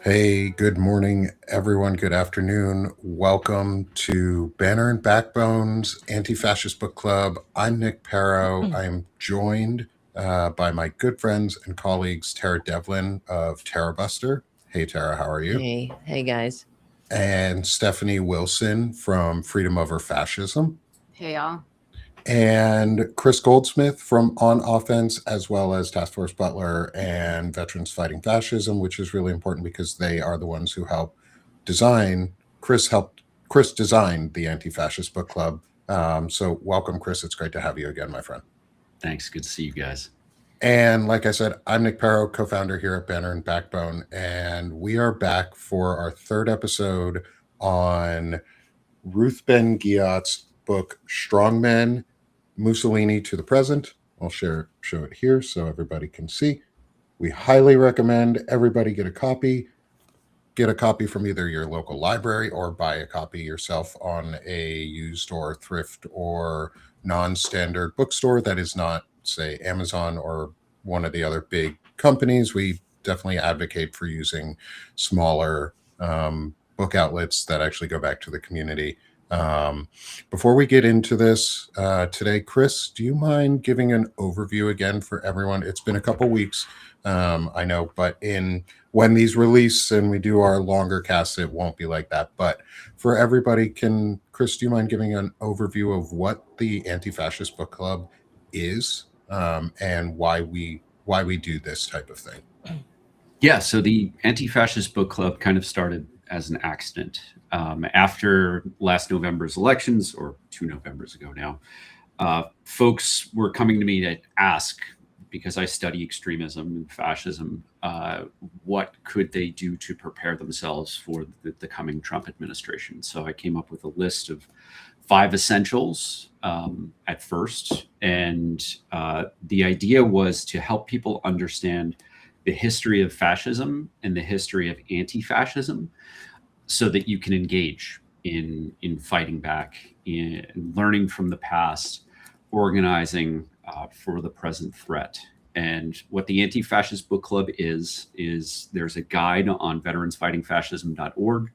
Hey, good morning, everyone. Good afternoon. Welcome to Banner and Backbone's Anti-Fascist Book Club. I'm Nick Perro. I am joined by my good friends and colleagues, Tara Devlin of Tara Buster. Hey, Tara, how are you? Hey guys. And Stephanie Wilson from Freedom Over Fascism. Hey, y'all. And Chris Goldsmith from On Offense, as well as Task Force Butler and Veterans Fighting Fascism, which is really important because they are the ones who help design. Chris design the Anti-Fascist Book Club. So welcome, Chris. It's great to have you again, my friend. Thanks. Good to see you guys. And like I said, I'm Nick Perro, co-founder here at Banner and Backbone, and we are back for our third episode on Ruth Ben Ghiat's book Strongmen, Mussolini to the Present. I'll show it here so everybody can see. We highly recommend everybody get a copy. Get a copy from either your local library or buy a copy yourself on a used or thrift or non-standard bookstore that is not, say, Amazon or one of the other big companies. We definitely advocate for using smaller book outlets that actually go back to the community. Before we get into this today, Chris, do you mind giving an overview again for everyone? It's been a couple weeks, I know, but when these release and we do our longer casts, it won't be like that. But for everybody, Chris, do you mind giving an overview of what the Anti-Fascist Book Club is and why we do this type of thing? Yeah, so the Anti-Fascist Book Club kind of started as an accident. After last November's elections, or 2 Novembers ago now, folks were coming to me to ask, because I study extremism and fascism, what could they do to prepare themselves for the coming Trump administration? So I came up with a list of 5 essentials at first. And the idea was to help people understand the history of fascism and the history of anti-fascism so that you can engage in fighting back, in learning from the past, organizing for the present threat. And what the Anti-Fascist Book Club is there's a guide on veteransfightingfascism.org.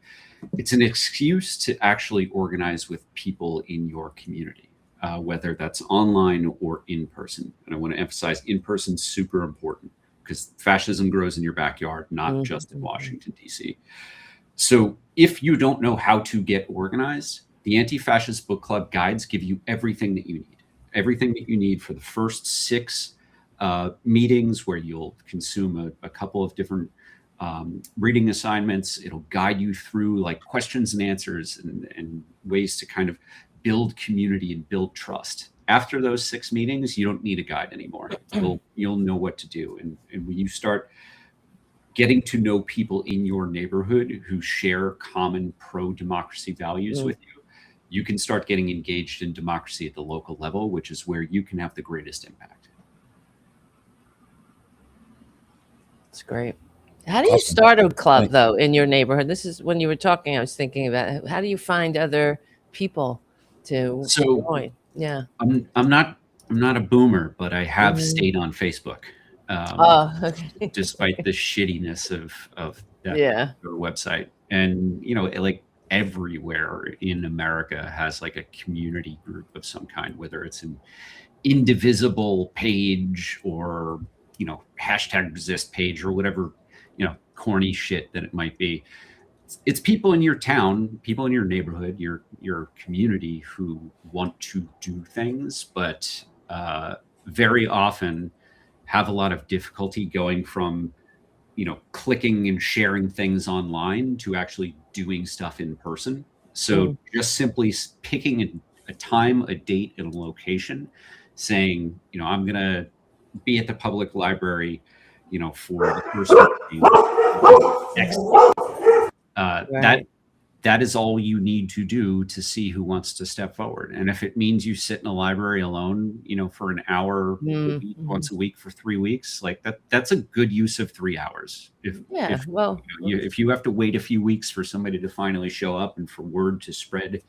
It's an excuse to actually organize with people in your community, whether that's online or in person. And I want to emphasize in person, super important, because fascism grows in your backyard, not just in Washington, D.C. So if you don't know how to get organized, the Anti-Fascist Book Club guides give you everything that you need for the first 6 meetings, where you'll consume a couple of different reading assignments. It'll guide you through like questions and answers and ways to kind of build community and build trust. After those 6 meetings, you don't need a guide anymore. You'll know what to do. And when you start getting to know people in your neighborhood who share common pro-democracy values with you, you can start getting engaged in democracy at the local level, which is where you can have the greatest impact. That's great. How do you start a club, though, in your neighborhood? This is when you were talking, I was thinking about how do you find other people to join? Yeah. I'm not a boomer, but I have stayed on Facebook. Okay. Despite the shittiness of Yeah. their website. And, like everywhere in America has like a community group of some kind, whether it's an indivisible page or, hashtag resist page or whatever, corny shit that it might be. It's people in your town, people in your neighborhood, your community who want to do things, but very often have a lot of difficulty going from, clicking and sharing things online to actually doing stuff in person. So just simply picking a time, a date, and a location, saying, I'm going to be at the public library, for the first next that is all you need to do to see who wants to step forward. And if it means you sit in a library alone, for an hour once a week for 3 weeks, like that's a good use of 3 hours. If you have to wait a few weeks for somebody to finally show up and for word to spread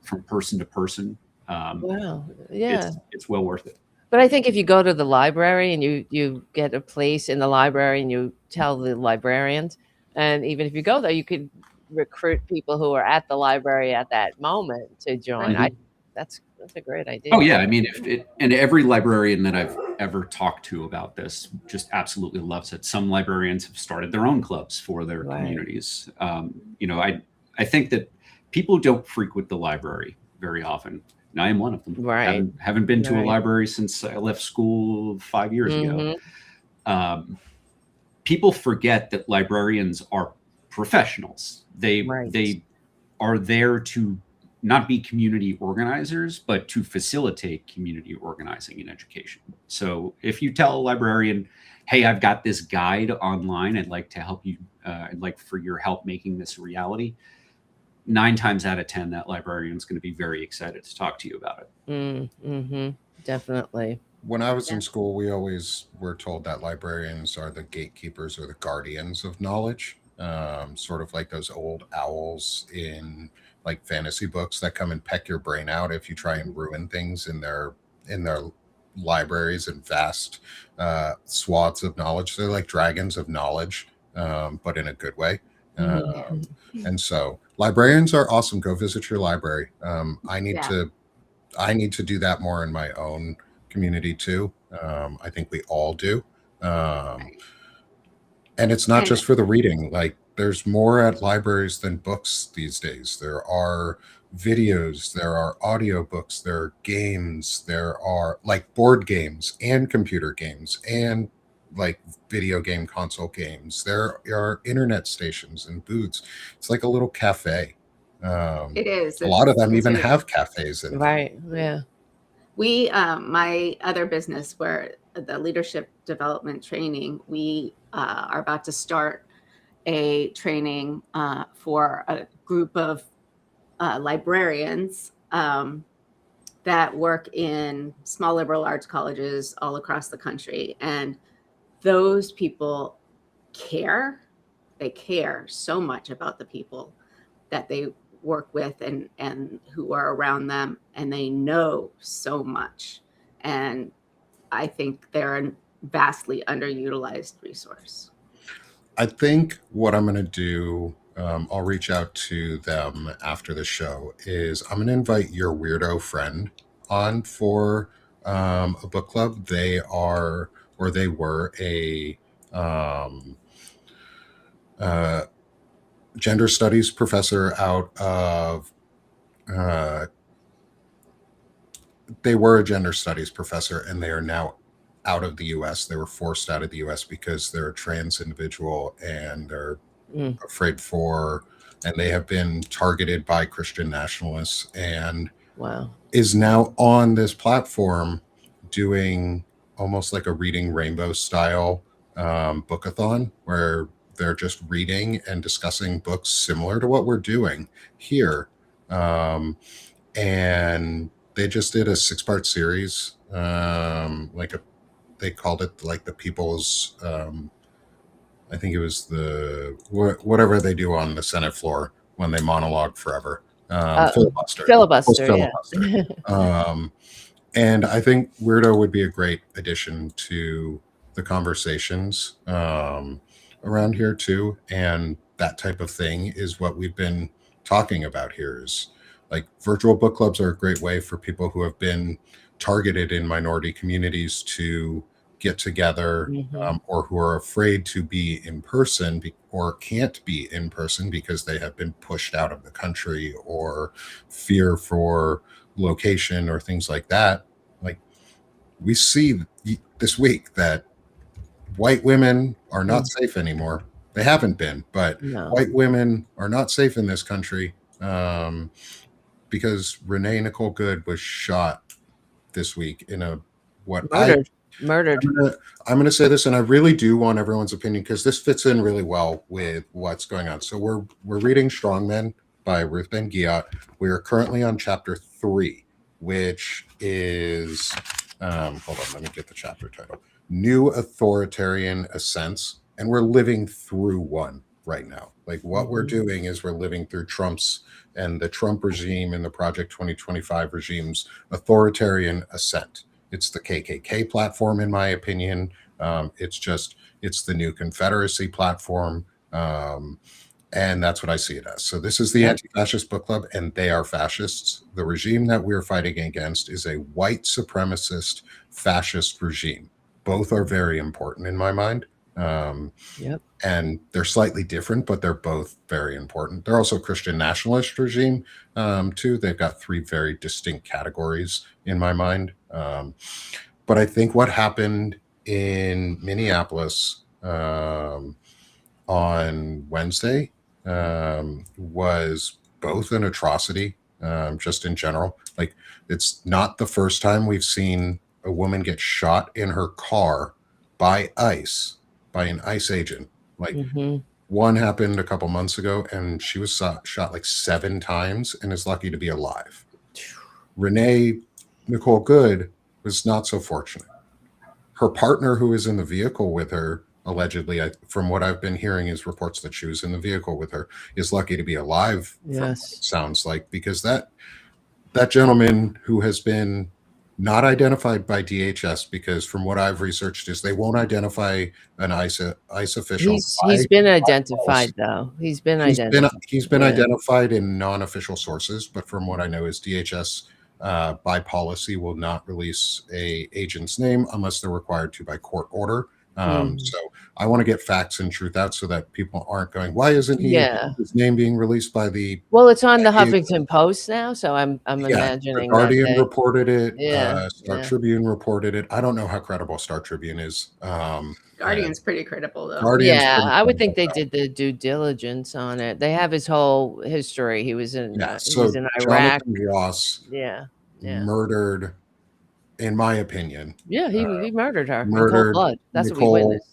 from person to person, it's well worth it. But I think if you go to the library and you get a place in the library and you tell the librarians, And even if you go there, you could recruit people who are at the library at that moment to join. Right. That's a great idea. Oh yeah, I mean, and every librarian that I've ever talked to about this just absolutely loves it. Some librarians have started their own clubs for their communities. You know, I think that people don't frequent the library very often, and I am one of them. Right. Haven't been to a library since I left school 5 years ago. People forget that librarians are professionals. They are there to not be community organizers, but to facilitate community organizing and education. So if you tell a librarian, hey, I've got this guide online, I'd like to help you, I'd like for your help making this a reality, 9 times out of 10, that librarian is going to be very excited to talk to you about it. Definitely. When I was in school, we always were told that librarians are the gatekeepers or the guardians of knowledge, sort of like those old owls in like fantasy books that come and peck your brain out if you try and ruin things in their libraries and vast swaths of knowledge. They're like dragons of knowledge, but in a good way. And so librarians are awesome. Go visit your library. I need to do that more in my own community too. I think we all do. And it's not just for the reading. Like there's more at libraries than books these days. There are videos, there are audiobooks, there are games, there are like board games and computer games and like video game console games. There are internet stations and booths. It's like a little cafe. It is. A lot of them even have cafes in them. Right. Yeah. We, my other business where the leadership development training, we are about to start a training for a group of librarians that work in small liberal arts colleges all across the country. And those people care. They care so much about the people that they work with and who are around them, and they know so much. And I think they're a vastly underutilized resource. I think what I'm going to do, I'll reach out to them after the show, is I'm going to invite your weirdo friend on for a book club. They are, or they were a gender studies professor out of, they were a gender studies professor and they are now out of the US. They were forced out of the US because they're a trans individual and they're afraid for, and they have been targeted by Christian nationalists, and is now on this platform doing almost like a Reading Rainbow style bookathon where they're just reading and discussing books similar to what we're doing here. And they just did a 6-part series, they called it like the people's, I think it was the, whatever they do on the Senate floor when they monologue forever. Filibuster. And I think Weirdo would be a great addition to the conversations around here too. And that type of thing is what we've been talking about here, is like virtual book clubs are a great way for people who have been targeted in minority communities to get together, or who are afraid to be in person or can't be in person because they have been pushed out of the country or fear for location or things like that. Like we see this week that white women are not safe anymore. They haven't been, but white women are not safe in this country because Renee Nicole Good was shot this week in a murdered. I'm going to say this, and I really do want everyone's opinion because this fits in really well with what's going on. So we're reading Strongmen by Ruth Ben-Ghiat. We are currently on chapter 3, which is hold on, let me get the chapter title. New Authoritarian Ascents, and we're living through one right now. Like what we're doing is we're living through Trump's and the Trump regime and the Project 2025 regime's authoritarian ascent. It's the KKK platform, in my opinion. It's the new Confederacy platform. And that's what I see it as. So this is the Anti-Fascist Book Club, and they are fascists. The regime that we're fighting against is a white supremacist fascist regime. Both are very important in my mind. And they're slightly different, but they're both very important. They're also a Christian nationalist regime, too. They've got three very distinct categories in my mind. But I think what happened in Minneapolis on Wednesday was both an atrocity, just in general. Like, it's not the first time we've seen a woman get shot in her car by ICE, by an ICE agent. Like, one happened a couple months ago, and she was shot like 7 times and is lucky to be alive. Renee Nicole Good was not so fortunate. Her partner, who was in the vehicle with her, allegedly, from what I've been hearing, is reports that she was in the vehicle with her, is lucky to be alive. Yes, it sounds like, because that gentleman, who has been not identified by DHS, because from what I've researched is they won't identify an ICE official. He's been identified, though. He's been identified in non-official sources, but from what I know is DHS by policy will not release a agent's name unless they're required to by court order. So I want to get facts and truth out so that people aren't going, why isn't his name being released by the... Well, it's on the Huffington Post now, so I'm imagining the Guardian reported it. Star Yeah. Tribune reported it. I don't know how credible Star Tribune is. Guardian's pretty credible, though. I would think they did the due diligence on it. They have his whole history. He was in Iraq. Jonathan Ross murdered, in my opinion. Yeah, he murdered her in cold blood. That's what we witnessed.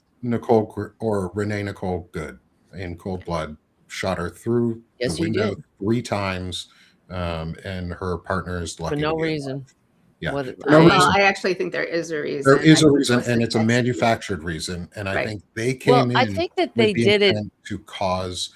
Renee Nicole Good in cold blood, shot her through the window 3 times, and her partner is lucky for no reason. I actually think there is a reason. There is a reason, and it's a manufactured reason. And I think they came in. I think that they did it to cause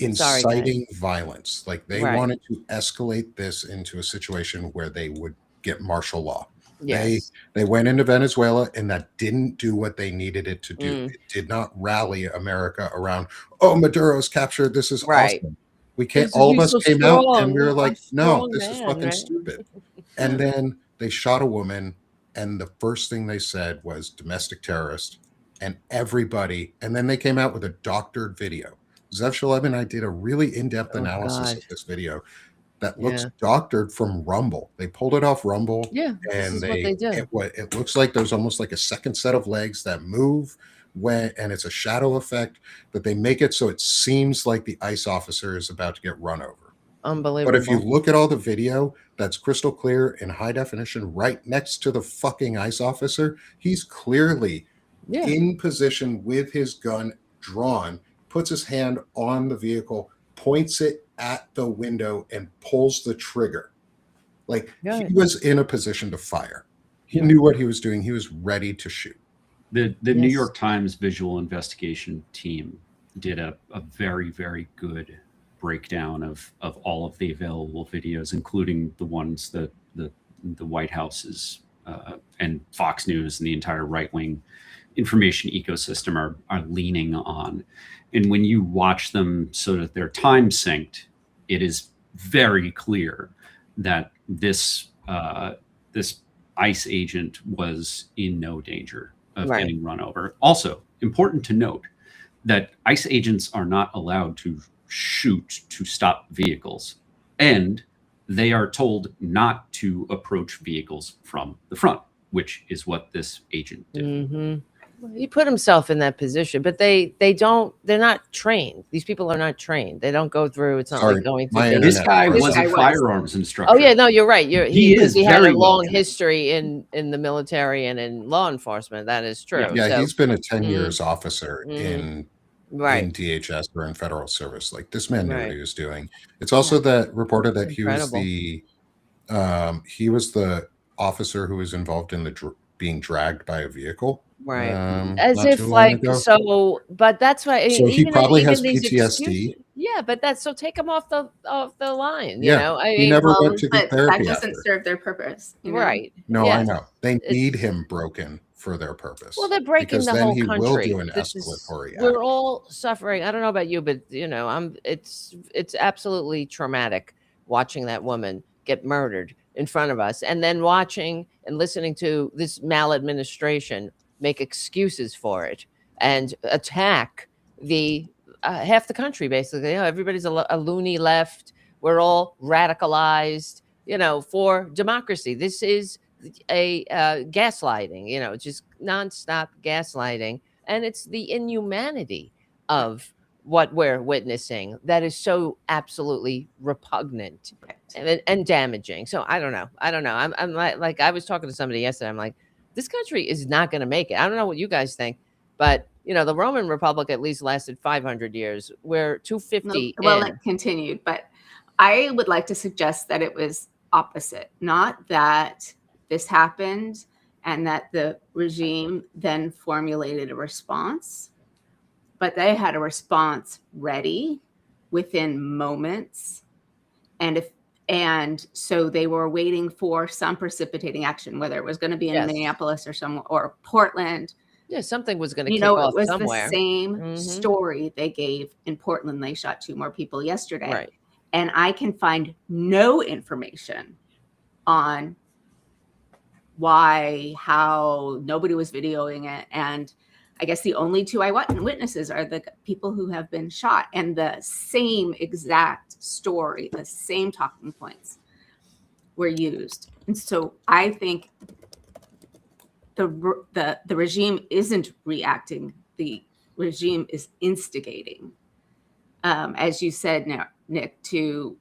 inciting violence. Like, they wanted to escalate this into a situation where they would get martial law. Yes. They went into Venezuela, and that didn't do what they needed it to do. It did not rally America around, oh, Maduro's captured, this is awesome. We can't, all of us came out and we were like, no, this is fucking stupid. And then they shot a woman, and the first thing they said was domestic terrorist, and everybody, and then they came out with a doctored video. Zev Shalem and I did a really in-depth analysis of this video that looks doctored from Rumble. They pulled it off Rumble. Yeah, and it looks like there's almost like a second set of legs that move and it's a shadow effect that they make it so it seems like the ICE officer is about to get run over. Unbelievable. But if you look at all the video, that's crystal clear in high definition right next to the fucking ICE officer. He's clearly in position with his gun drawn, puts his hand on the vehicle, points it at the window, and pulls the trigger. Like, he was in a position to fire. He knew what he was doing. He was ready to shoot. The New York Times visual investigation team did a very, very good breakdown of all of the available videos, including the ones that the White House's and Fox News and the entire right-wing information ecosystem are leaning on. And when you watch them so that they're time synced, it is very clear that this ICE agent was in no danger of getting run over. Also, important to note that ICE agents are not allowed to shoot to stop vehicles, and they are told not to approach vehicles from the front, which is what this agent did. He put himself in that position, but they're not trained. These people are not trained. They don't go through. It's not like going through. This guy was a firearms instructor. Oh yeah, no, you're right. He had a long well history in the military and in law enforcement. That is true. Yeah, he's been a 10 years officer in DHS or in federal service. Like, this man knew what he was doing. It's also that reported that he was the officer who was involved in the being dragged by a vehicle. As if like so, but that's why. So he probably has PTSD. But that's so take him off the line. You know, he never went to get therapy. That doesn't serve their purpose. Right. No, I know. They need him broken for their purpose. Well, they're breaking because the then whole he will country. do an This is, escalatory we're act. all suffering. I don't know about you, but it's absolutely traumatic watching that woman get murdered in front of us, and then watching and listening to this maladministration make excuses for it and attack the half the country. Basically, everybody's a loony left. We're all radicalized, for democracy. This is a gaslighting, just nonstop gaslighting. And it's the inhumanity of what we're witnessing that is so absolutely repugnant and damaging. So I don't know. I'm like I was talking to somebody yesterday. I'm like, this country is not going to make it. I don't know what you guys think, but the Roman Republic at least lasted 500 years. We're 250. Well, it continued, but I would like to suggest that it was opposite. Not that this happened and that the regime then formulated a response, but they had a response ready within moments. And so they were waiting for some precipitating action, whether it was going to be in Minneapolis or Portland. Yeah, something was going to kick off it was somewhere. The same story they gave in Portland. They shot 2 more people yesterday. Right. And I can find no information on why, how, nobody was videoing it. And I guess the only 2 eyewitnesses are the people who have been shot, and the same exact story, the same talking points were used. And so I think the regime isn't reacting. The regime is instigating, as you said, Nick, to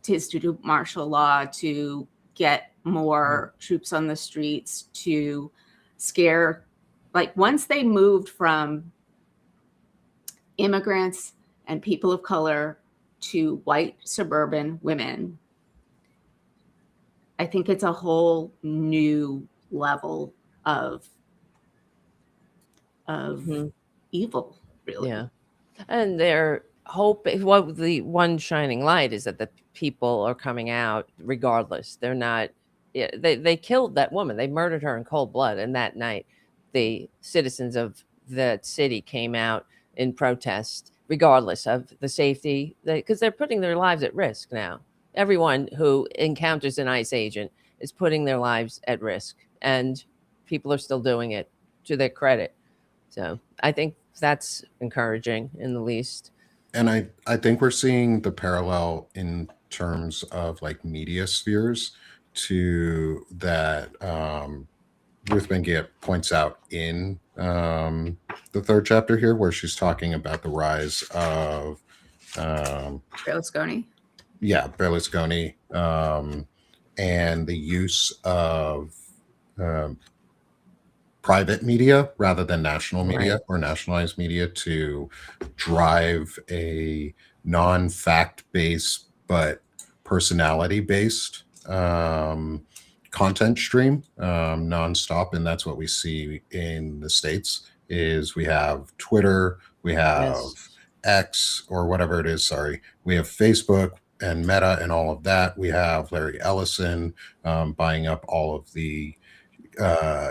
institute martial law, to get more troops on the streets, to scare. Like, once they moved from immigrants and people of color to white suburban women, I think it's a whole new level of evil, really. Yeah. And their hope, the one shining light is that the people are coming out regardless. They're not, they killed that woman. They murdered her in cold blood. And that night, the citizens of that city came out in protest, regardless of the safety, because they're putting their lives at risk now. Everyone who encounters an ICE agent is putting their lives at risk, and people are still doing it, to their credit. So I think that's encouraging, in the least. And I think we're seeing the parallel in terms of like media spheres to that Ruth Ben-Ghiat points out in the 3rd chapter here, where she's talking about the rise of Berlusconi. Yeah, Berlusconi, and the use of private media rather than national media or nationalized media to drive a non-fact-based but personality-based content stream nonstop. And that's what we see in the States. Is we have Twitter, we have X, or whatever it is, sorry, we have Facebook and Meta and all of that. We have Larry Ellison buying up all of the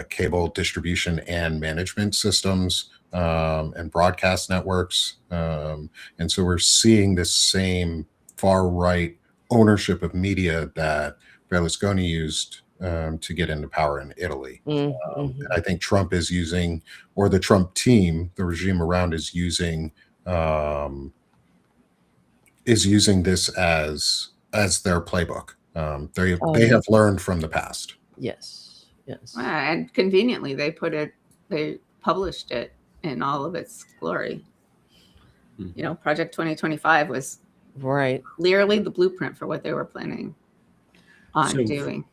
cable distribution and management systems and broadcast networks. And so we're seeing this same far right ownership of media that Berlusconi used to get into power in Italy. And I think Trump is using, or the Trump team, the regime around, is using this as their playbook. They have learned from the past. Yes. And conveniently, they published it in all of its glory. Project 2025 was clearly the blueprint for what they were planning on doing.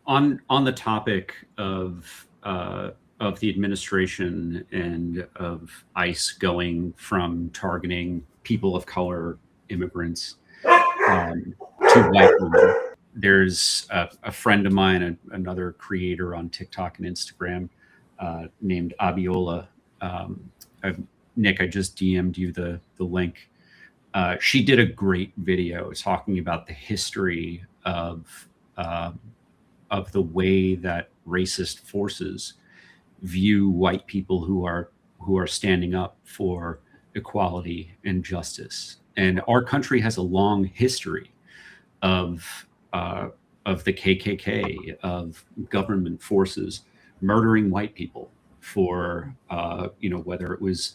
On the topic of the administration and of ICE going from targeting people of color, immigrants, to white women, there's a friend of mine, another creator on TikTok and Instagram, named Abiola. Nick, I just DM'd you the link. She did a great video talking about the history of the way that racist forces view white people who are standing up for equality and justice. And our country has a long history of the KKK, of government forces murdering white people for whether it was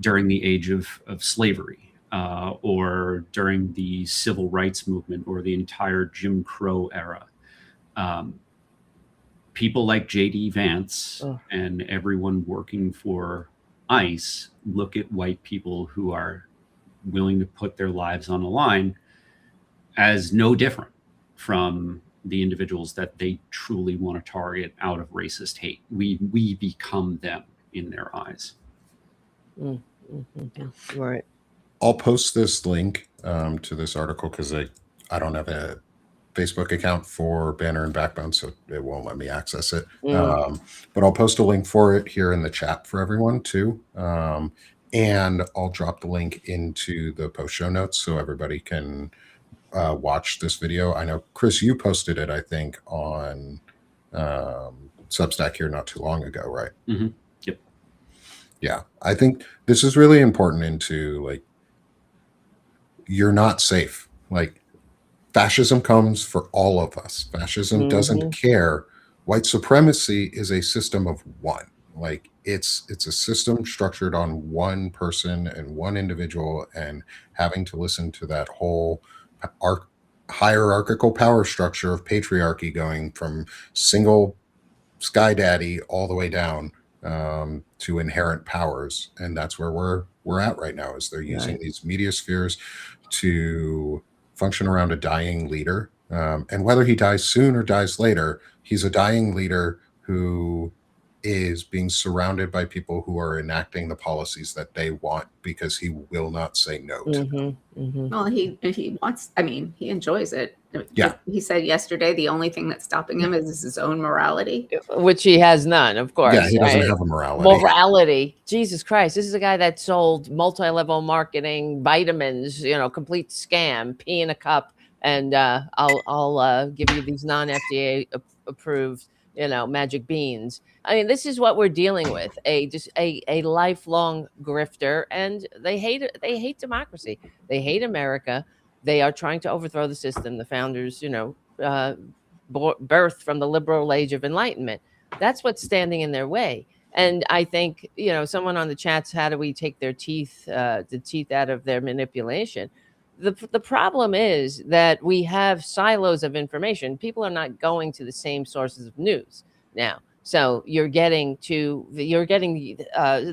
during the age of slavery, or during the civil rights movement, or the entire Jim Crow era. People like J.D. Vance and everyone working for ICE look at white people who are willing to put their lives on the line as no different from the individuals that they truly want to target out of racist hate. We become them in their eyes. Right. I'll post this link to this article because I don't have a Facebook account for Banner and Backbone, so it won't let me access it. But I'll post a link for it here in the chat for everyone too. And I'll drop the link into the post show notes so everybody can watch this video. I know, Chris, you posted it, I think, on Substack here not too long ago, right? Mm-hmm. Yep. Yeah, I think this is really important into, like, you're not safe. Like, fascism comes for all of us. Fascism doesn't care. White supremacy is a system of one. Like, it's a system structured on one person and one individual, and having to listen to that whole hierarchical power structure of patriarchy going from single sky daddy all the way down to inherent powers. And that's where we're at right now, is they're using these media spheres to function around a dying leader. And whether he dies soon or dies later, he's a dying leader who is being surrounded by people who are enacting the policies that they want, because he will not say no to them. Well, he wants, I mean, he enjoys it. Yeah. He said yesterday the only thing that's stopping him is his own morality. Which he has none, of course. Yeah, he doesn't have a morality. Morality. Jesus Christ. This is a guy that sold multi-level marketing, vitamins, complete scam, pee in a cup, and I'll give you these non-FDA approved, magic beans. I mean, this is what we're dealing with, a lifelong grifter, and they hate democracy. They hate America. They are trying to overthrow the system. The founders, birthed from the liberal age of enlightenment. That's what's standing in their way. And I think, someone on the chats, how do we take their teeth, the teeth out of their manipulation? The problem is that we have silos of information. People are not going to the same sources of news now. So you're getting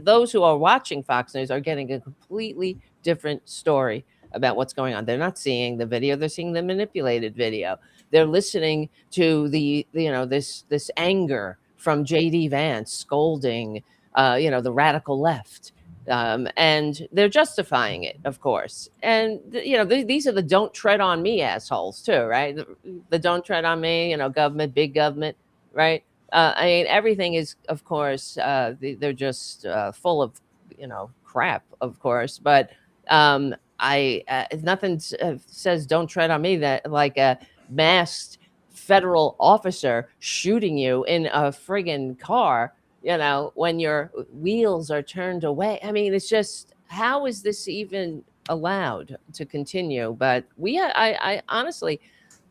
those who are watching Fox News are getting a completely different story about what's going on. They're not seeing the video; they're seeing the manipulated video. They're listening to this anger from J.D. Vance scolding, the radical left, and they're justifying it, of course. And these are the "don't tread on me" assholes too, right? The "don't tread on me," government, big government, right? I mean, everything is, of course, they're just full of, crap, of course. But nothing says "don't tread on me" that like a masked federal officer shooting you in a friggin' car, when your wheels are turned away. I mean, it's just, how is this even allowed to continue? But I honestly,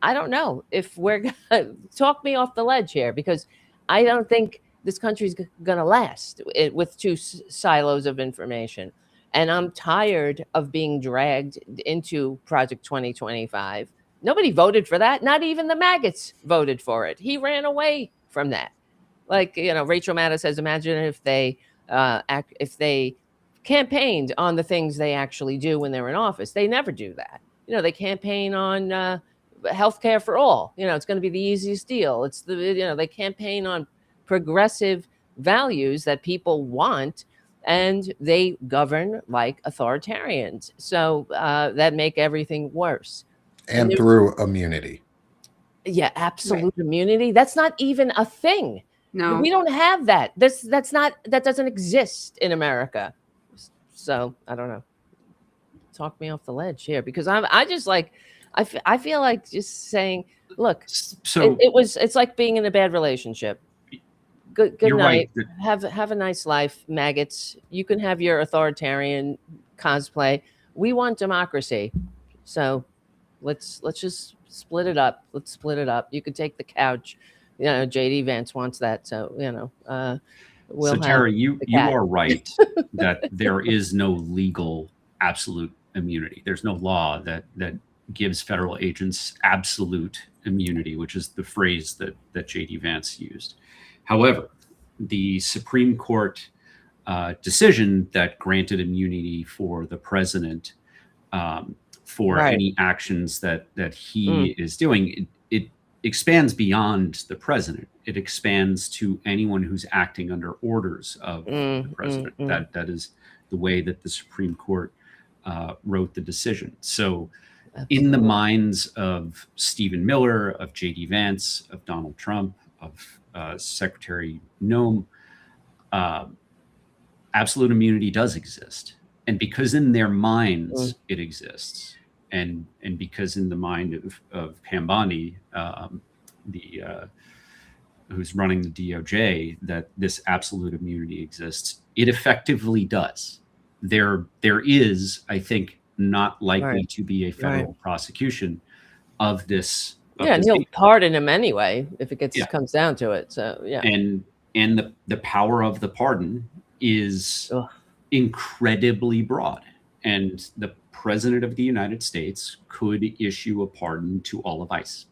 I don't know if we're gonna talk me off the ledge here, because I don't think this country's going to last with two silos of information. And I'm tired of being dragged into Project 2025. Nobody voted for that. Not even the maggots voted for it. He ran away from that. Like, Rachel Maddow says, imagine if they campaigned on the things they actually do when they're in office. They never do that. They campaign on healthcare for all. It's going to be the easiest deal. It's they campaign on progressive values that people want, and they govern like authoritarians. So that make everything worse. And through immunity. Yeah, absolute immunity. That's not even a thing. No, we don't have that. That doesn't exist in America. So I don't know. Talk me off the ledge here, because I just like, I feel like just saying, look, So it's like being in a bad relationship. Good You're night. right. Have a nice life, maggots. You can have your authoritarian cosplay. We want democracy. So let's just split it up. Let's split it up. You could take the couch. You know, JD Vance wants that. So, you know, we'll So have Tara, the you cat. are right that there is no legal absolute immunity. There's no law that gives federal agents absolute immunity, which is the phrase that JD Vance used. However, the Supreme Court decision that granted immunity for the president for Right. any actions that he is doing, it expands beyond the president. It expands to anyone who's acting under orders of the president. That is the way that the Supreme Court wrote the decision. So in the minds of Stephen Miller, of J.D. Vance, of Donald Trump, of Secretary Noem, absolute immunity does exist. And because in their minds it exists, and because in the mind of Pam Bondi, who's running the DOJ, that this absolute immunity exists, it effectively does. There is, I think, not likely to be a federal prosecution of this. And he'll pardon him anyway if it comes down to it. So yeah. And the power of the pardon is incredibly broad. And the president of the United States could issue a pardon to all of ICE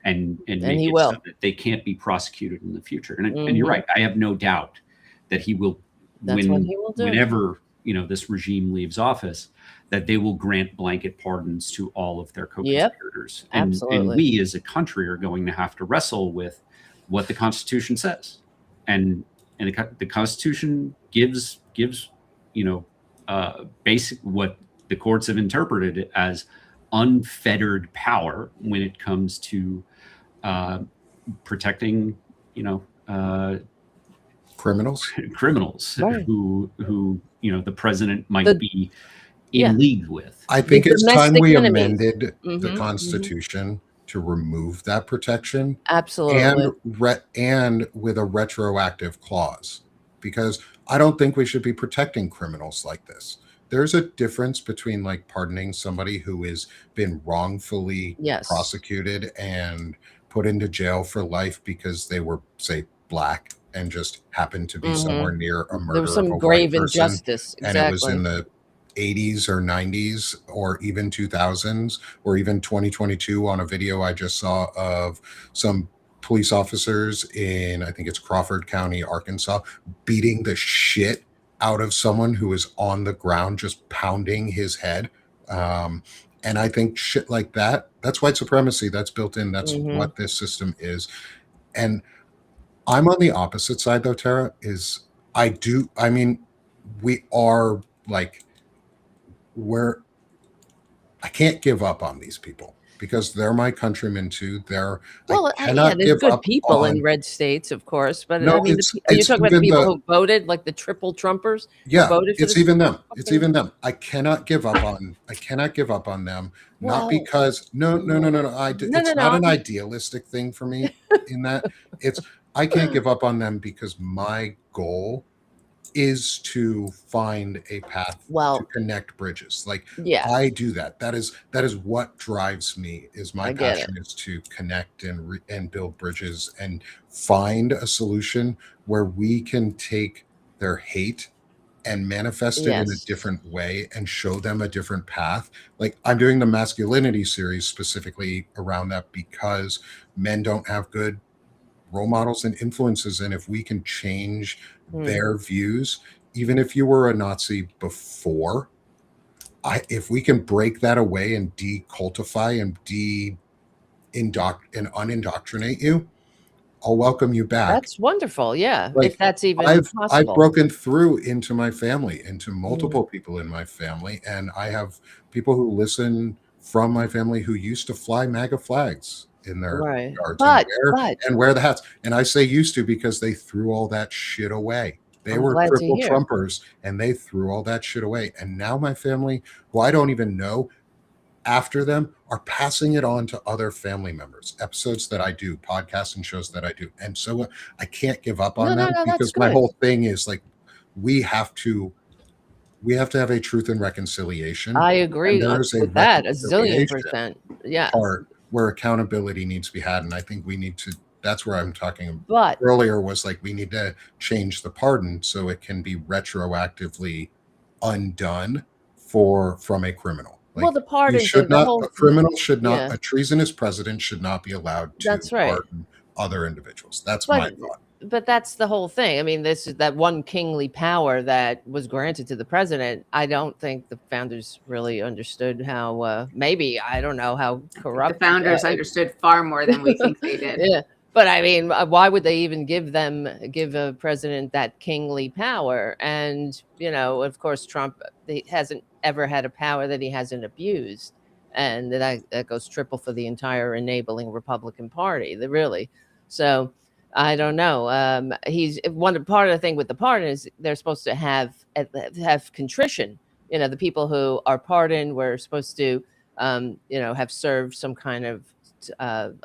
and make it so that they can't be prosecuted in the future. And you're right. I have no doubt that he will, whenever this regime leaves office, that they will grant blanket pardons to all of their co-conspirators. And we as a country are going to have to wrestle with what the Constitution says. And the Constitution gives basic what the courts have interpreted as unfettered power when it comes to protecting criminals who the president might be in league with. I think it's time we amended the Constitution to remove that protection. Absolutely. And with a retroactive clause, because I don't think we should be protecting criminals like this. There's a difference between like pardoning somebody who has been wrongfully prosecuted and put into jail for life because they were, say, black and just happened to be somewhere near a murder. There was some grave injustice. And it was in the 80s or 90s or even 2000s or even 2022 on a video I just saw of some police officers in, I think it's Crawford County, Arkansas, beating the shit out of someone who is on the ground, just pounding his head. And I think shit like that, that's white supremacy. That's built in. That's what this system is. And I'm on the opposite side though, Tara, we are like, I can't give up on these people because they're my countrymen too. There's good people in red states, of course, but are you talking about the people who voted, like the triple Trumpers? Yeah, it's even them. It's even them. I cannot give up on them. Not because no. It's not an idealistic thing for me in that. I can't give up on them because my goal is to find a path to connect bridges. Like I do that. That is what drives me. Is my passion is to connect and build bridges and find a solution where we can take their hate and manifest it in a different way and show them a different path. Like I'm doing the masculinity series specifically around that because men don't have good role models and influences, and if we can change their views, even if you were a Nazi before, if we can break that away and decultify and unindoctrinate you, I'll welcome you back. That's wonderful. Yeah, like, if that's even possible. I've broken through into my family, into multiple people in my family, and I have people who listen from my family who used to fly MAGA flags in their yards and wear the hats. And I say used to because they threw all that shit away. They were triple Trumpers and they threw all that shit away. And now my family, who I don't even know, after them are passing it on to other family members. Episodes that I do, podcasts and shows that I do. And so I can't give up on No, them, that's because my good. whole thing is like, we have to have a truth and reconciliation. I And agree there is a with that, a zillion reconciliation percent. Yeah. part where accountability needs to be had. And I think we need to, that's where I'm talking But earlier, was like, we need to change the pardon so it can be retroactively undone from a criminal. well, Like, the you pardons, should the not, whole, a criminal should not, yeah, a treasonous president should not be allowed to that's right. pardon other individuals. That's But my thought. but that's the whole thing. I mean, this is that one kingly power that was granted to the president. I don't think the founders really understood how. Maybe I don't know how I think corrupt. the founders understood far more than we think they did. Yeah, but I mean, why would they even give a president that kingly power? And of course, Trump, he hasn't ever had a power that he hasn't abused, and that goes triple for the entire enabling Republican Party. Really, so. I don't know. He's part of the thing with the pardon is they're supposed to have contrition. The people who are pardoned were supposed to, have served some kind of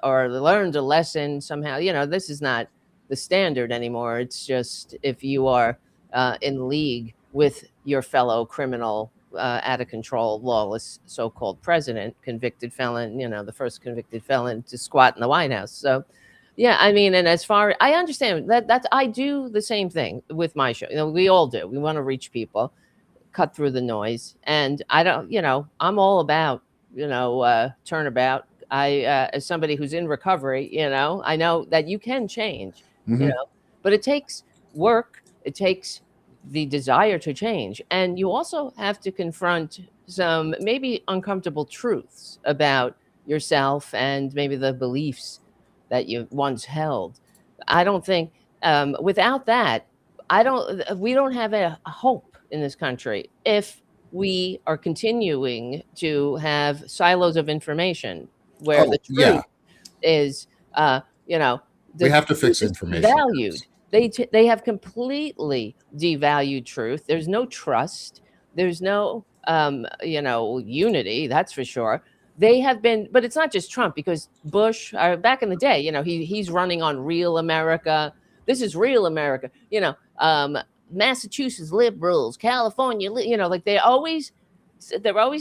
or learned a lesson somehow. This is not the standard anymore. It's just if you are in league with your fellow criminal, out of control, lawless so-called president, convicted felon, the first convicted felon to squat in the White House. So. Yeah, I mean, and as far I understand that's I do the same thing with my show. We all do. We want to reach people, cut through the noise, and I don't. I'm all about turnabout. As somebody who's in recovery, I know that you can change. Mhm. But it takes work. It takes the desire to change, and you also have to confront some maybe uncomfortable truths about yourself and maybe the beliefs that you once held. I don't think without that, we don't have a hope in this country if we are continuing to have silos of information where the Yeah, truth is, we the have to truth fix is information devalued. They have completely devalued truth. There's no trust. There's no unity. That's for sure. They have been, but it's not just Trump, because Bush, back in the day, he's running on Real America. This is Real America. Massachusetts liberals, California, like they're always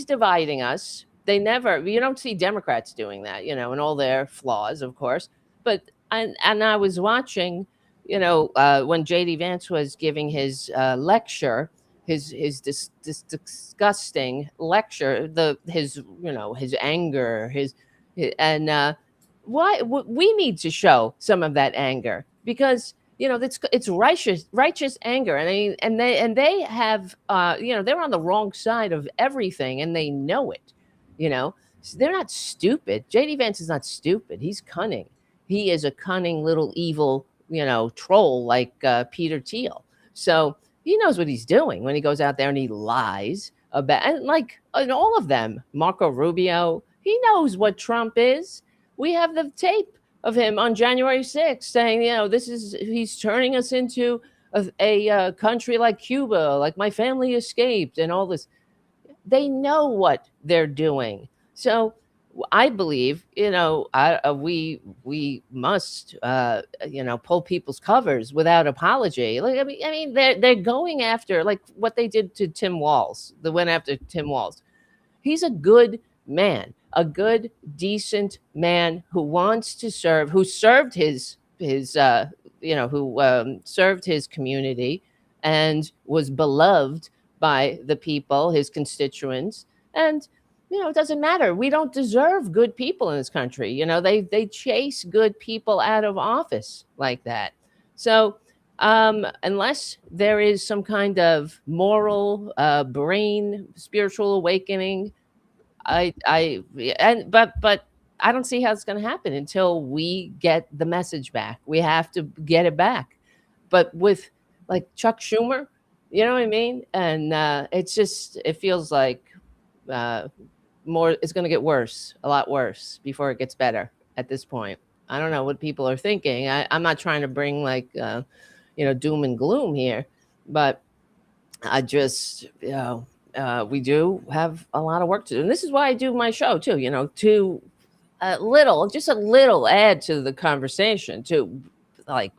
dividing us. You don't see Democrats doing that, and all their flaws, of course. But and I was watching, when JD Vance was giving his lecture, his disgusting lecture, his anger, and why we need to show some of that anger, because it's righteous anger, and they have they're on the wrong side of everything, and they know it. They're not stupid. JD Vance is not stupid. He's cunning. He is a cunning little evil troll, like Peter Thiel. So he knows what he's doing when he goes out there and he lies about, and all of them, Marco Rubio, he knows what Trump is. We have the tape of him on January 6th saying, he's turning us into a country like Cuba, like my family escaped, and all this. They know what they're doing. So I believe, we must, pull people's covers without apology. Like, I mean, they're going after, like what they did to Tim Walz. They went after Tim Walz. He's a good man, a good, decent man who wants to serve, who served served his community and was beloved by the people, his constituents. And it doesn't matter. We don't deserve good people in this country. They chase good people out of office like that. So unless there is some kind of moral, brain, spiritual awakening, but I don't see how it's going to happen until we get the message back. We have to get it back. But with like Chuck Schumer, you know what I mean? And it feels like it's going to get worse, a lot worse, before it gets better at this point. I don't know what people are thinking. I'm not trying to bring doom and gloom here, but I just, we do have a lot of work to do. And this is why I do my show too, to just a little add to the conversation, to like,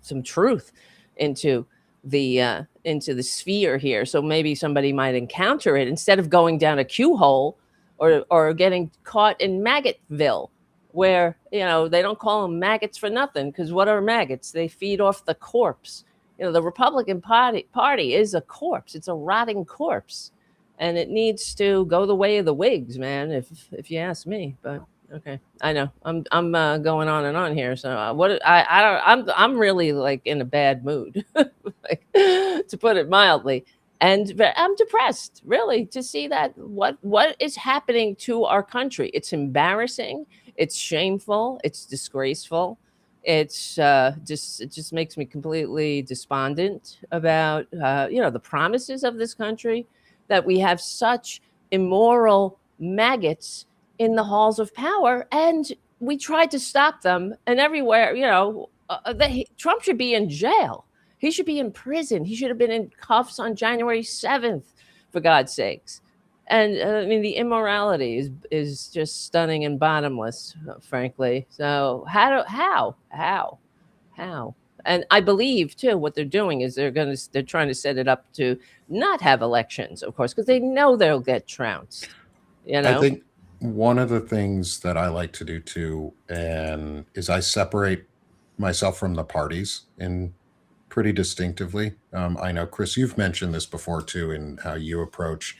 some truth into the sphere here. So maybe somebody might encounter it instead of going down a Q hole or getting caught in Maggotville, where, they don't call them maggots for nothing, because what are maggots? They feed off the corpse. The Republican Party is a corpse. It's a rotting corpse, and it needs to go the way of the Whigs, man. If you ask me, but okay, I know I'm going on and on here. So I'm really like in a bad mood, like, to put it mildly, and I'm depressed really to see that what is happening to our country. It's embarrassing. It's shameful. It's disgraceful. It just makes me completely despondent about the promises of this country, that we have such immoral maggots in the halls of power, and we tried to stop them, and everywhere, Trump should be in jail. He should be in prison. He should have been in cuffs on January 7th, for God's sakes. And I mean, the immorality is just stunning and bottomless, frankly. So how? And I believe too, what they're doing is they're trying to set it up to not have elections, of course, because they know they'll get trounced. I think one of the things that I like to do too, and is I separate myself from the parties in pretty distinctively. I know, Chris, you've mentioned this before too, in how you approach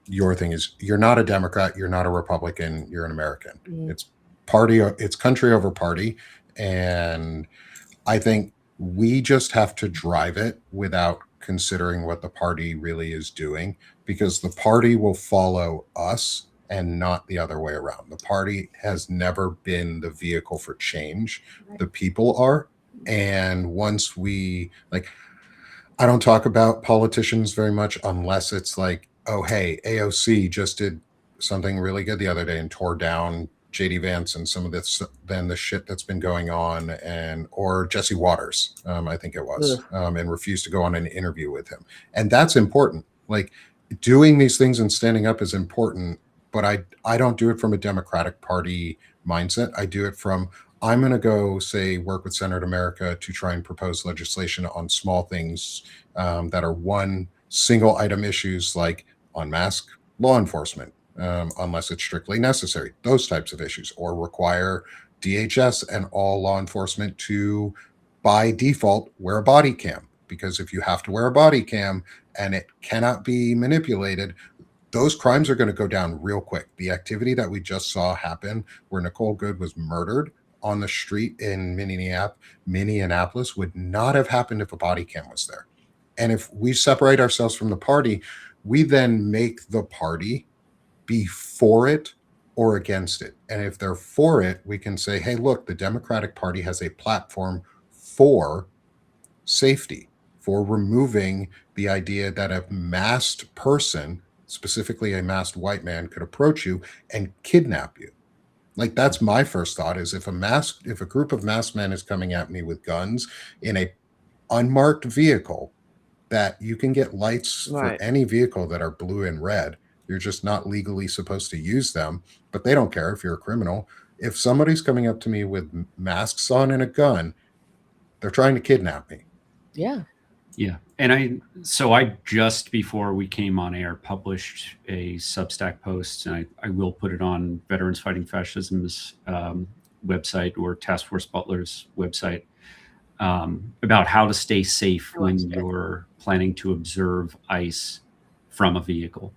your thing is you're not a Democrat, you're not a Republican, you're an American. It's country over party. And I think we just have to drive it without considering what the party really is doing, because the party will follow us and not the other way around. The party has never been the vehicle for change. The people are. And once I don't talk about politicians very much unless it's like, oh, hey, AOC just did something really good the other day and tore down JD Vance and some of this, then the shit that's been going on, or Jesse Waters, I think it was, and refused to go on an interview with him. And that's important. Like, doing these things and standing up is important, but I don't do it from a Democratic Party mindset. I do it from, I'm going to go, say, work with Senator America to try and propose legislation on small things that are one single item issues, like unmask law enforcement, unless it's strictly necessary, those types of issues, or require DHS and all law enforcement to, by default, wear a body cam. Because if you have to wear a body cam and it cannot be manipulated, those crimes are going to go down real quick. The activity that we just saw happen where Nicole Good was murdered on the street in Minneapolis would not have happened if a body cam was there. And if we separate ourselves from the party, we then make the party be for it or against it. And if they're for it, we can say, hey, look, the Democratic Party has a platform for safety, for removing the idea that a masked person, specifically a masked white man, could approach you and kidnap you. Like, that's my first thought, is if a group of masked men is coming at me with guns in a unmarked vehicle, that you can get lights for any vehicle that are blue and red. You're just not legally supposed to use them, but they don't care if you're a criminal. If somebody's coming up to me with masks on and a gun, they're trying to kidnap me. Yeah. Yeah. And I just before we came on air published a Substack post, and I will put it on Veterans Fighting Fascism's website, or Task Force Butler's website, about how to stay safe when you're planning to observe ICE from a vehicle.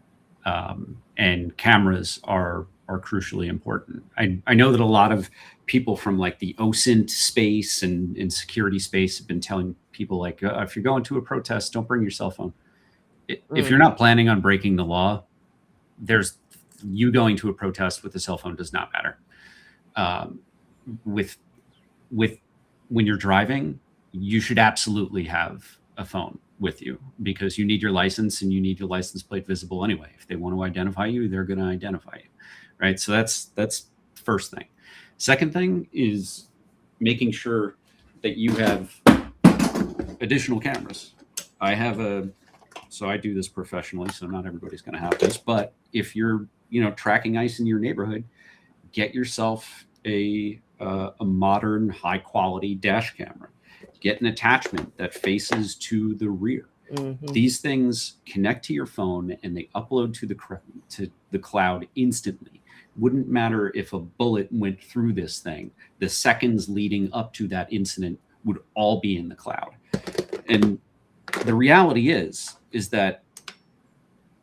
And cameras are crucially important. I know that a lot of people from like the OSINT space and in security space have been telling people, like, if you're going to a protest, don't bring your cell phone. If you're not planning on breaking the law, you going to a protest with a cell phone does not matter. With when you're driving, you should absolutely have a phone with you, because you need your license, and you need your license plate visible anyway. If they want to identify you, they're going to identify you, right? So that's first thing. Second thing is making sure that you have additional cameras. I have a So I do this professionally, so not everybody's going to have this. But if you're, tracking ice in your neighborhood, get yourself a modern, high quality dash camera. Get an attachment that faces to the rear. Mhm. These things connect to your phone and they upload to the cloud instantly. Wouldn't matter if a bullet went through this thing. The seconds leading up to that incident would all be in the cloud. And the reality is that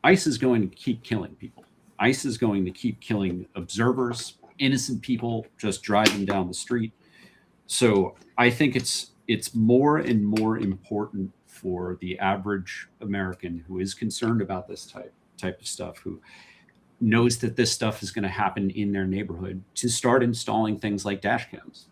ICE is going to keep killing people. ICE is going to keep killing observers, innocent people just driving down the street. So I think it's more and more important for the average American who is concerned about this type of stuff, who knows that this stuff is going to happen in their neighborhood, to start installing things like dash cams.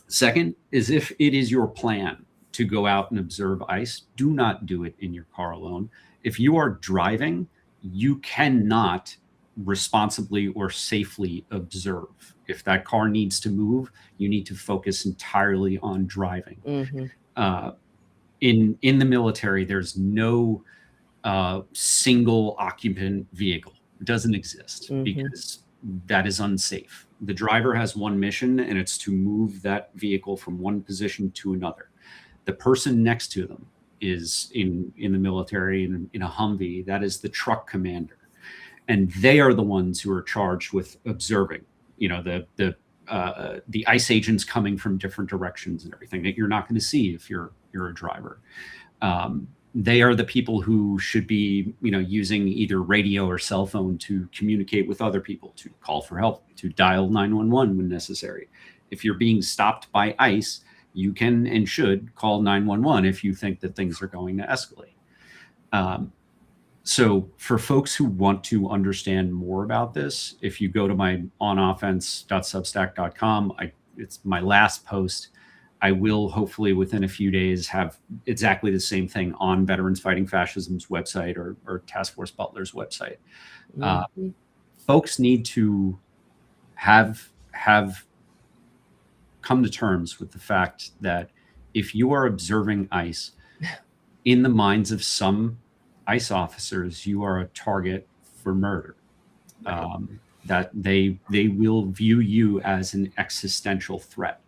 Second is, if it is your plan to go out and observe ICE, do not do it in your car alone. If you are driving, you cannot responsibly or safely observe. If that car needs to move, you need to focus entirely on driving. Mhm. In the military, there's no single occupant vehicle. It doesn't exist Mhm. because that is unsafe. The driver has one mission, and it's to move that vehicle from one position to another. The person next to them is in the military, in a Humvee, that is the truck commander. And they are the ones who are charged with observing, the ICE agents coming from different directions and everything that you're not going to see if you're a driver. They are the people who should be, using either radio or cell phone to communicate with other people, to call for help, to dial 911 when necessary. If you're being stopped by ICE, you can and should call 911 if you think that things are going to escalate. So for folks who want to understand more about this, if you go to my onoffense.substack.com, it's my last post. I will hopefully within a few days have exactly the same thing on Veterans Fighting Fascism's website or Task Force Butler's website. Mhm. Folks need to have come to terms with the fact that if you are observing ICE, in the minds of some ICE officers, you are a target for murder. Right. That they will view you as an existential threat.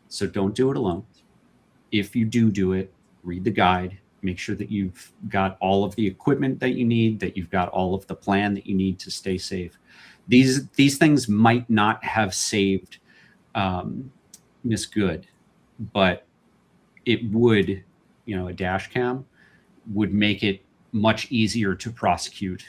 So don't do it alone. If you do it, read the guide, make sure that you've got all of the equipment that you need, that you've got all of the plan that you need to stay safe. These things might not have saved Miss Good, but it would, a dash cam would make it much easier to prosecute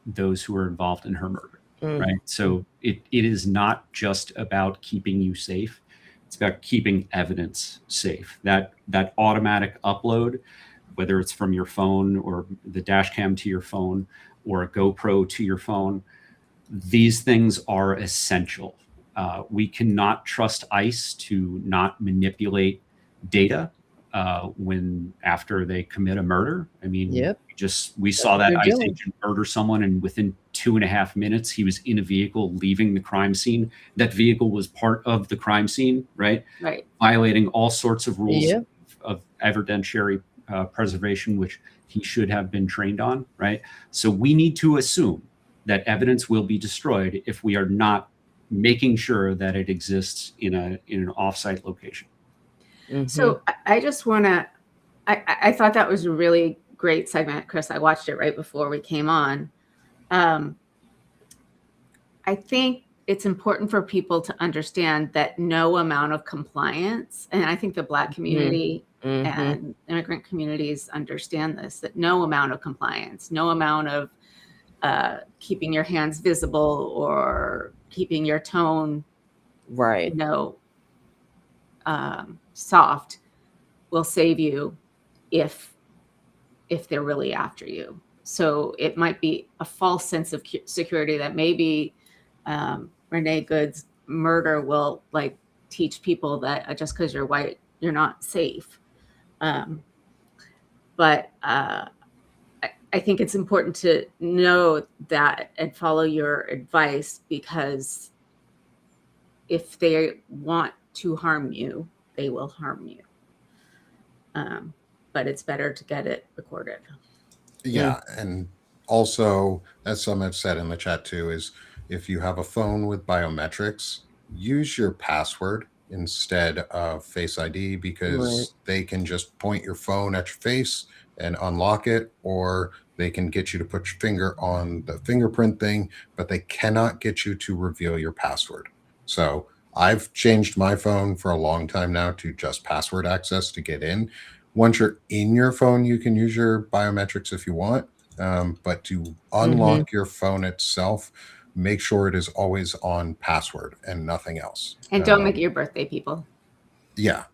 those who are involved in her murder. Mhm. Right. So it is not just about keeping you safe. It's about keeping evidence safe. That automatic upload, whether it's from your phone or the dash cam to your phone or a GoPro to your phone, these things are essential. We cannot trust ICE to not manipulate data when after they commit a murder. I mean, Yep. we saw that they're ICE doing. agent murder someone, and within 2.5 minutes, he was in a vehicle leaving the crime scene. That vehicle was part of the crime scene, right? Right. Violating all sorts of rules Yep. of evidentiary preservation, which he should have been trained on, right? So we need to assume that evidence will be destroyed if we are not making sure that it exists in an offsite location. Mhm. So I just want to, I thought that was a really great segment, Chris. I watched it right before we came on. I think it's important for people to understand that no amount of compliance, and I think the Black community Mhm. and immigrant communities understand this, that no amount of compliance, no amount of keeping your hands visible or keeping your tone, Right. soft will save you if they're really after you. So it might be a false sense of security that maybe Renee Good's murder will like teach people that just because you're white, you're not safe. But I think it's important to know that and follow your advice, because if they want to harm you, they will harm you. but it's better to get it recorded. Yeah, and also, as some have said in the chat too, is if you have a phone with biometrics, use your password instead of Face ID, because they can just point your phone at your face and unlock it, or they can get you to put your finger on the fingerprint thing, but they cannot get you to reveal your password. So I've changed my phone for a long time now to just password access to get in. Once you're in your phone, you can use your biometrics if you want, but to unlock your phone itself, make sure it is always on password and nothing else. And don't make it your birthday, people. Yeah,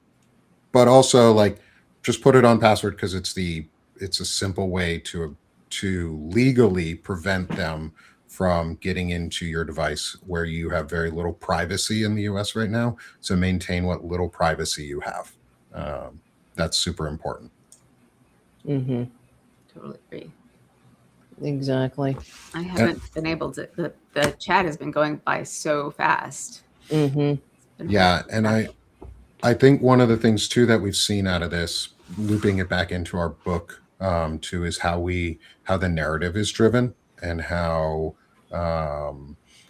but also like just put it on password, because it's a simple way to legally prevent them from getting into your device, where you have very little privacy in the US right now. So maintain what little privacy you have. That's super important. Totally agree. Exactly. I haven't been able to. The chat has been going by so fast. Yeah, and I think one of the things too that we've seen out of this, looping it back into our book too, is how the narrative is driven, and how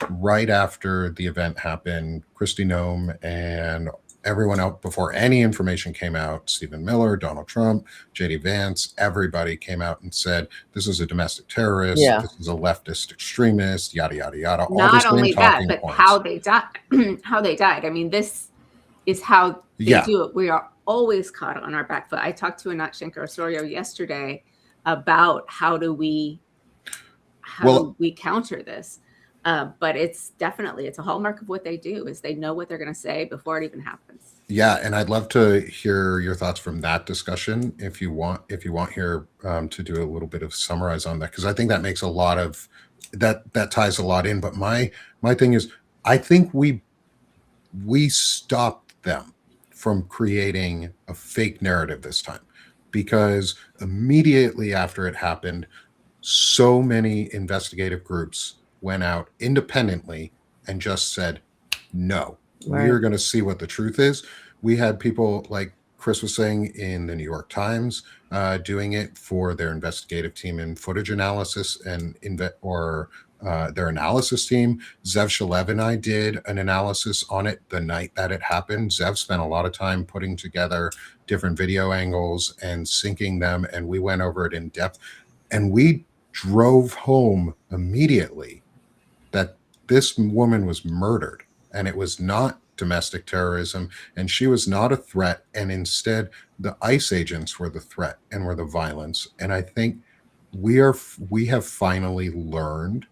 right after the event happened, Kristi Noem and everyone out, before any information came out, Stephen Miller, Donald Trump, JD Vance, everybody came out and said, this is a domestic terrorist, this is a leftist extremist, yada, yada, yada. All the Not same only that, talking but points. how they died. How they died. I mean, this is how they do it. We are always caught on our back foot. I talked to Anat Shenker-Osorio yesterday about how do we counter this. But it's a hallmark of what they do, is they know what they're going to say before it even happens. Yeah, and I'd love to hear your thoughts from that discussion if you want here to do a little bit of summarize on that, because I think that makes a lot of that ties a lot in. But my thing is, I think we stopped them from creating a fake narrative this time, because immediately after it happened, so many investigative groups went out independently and just said, no, we're going to see what the truth is. We had people, like Chris was saying, in the New York Times doing it for their investigative team and footage analysis and their analysis team. Zev Shalev and I did an analysis on it the night that it happened. Zev spent a lot of time putting together different video angles and syncing them, and we went over it in depth. And we drove home immediately that this woman was murdered, and it was not domestic terrorism, and she was not a threat, and instead the ICE agents were the threat and were the violence. And I think we have finally learned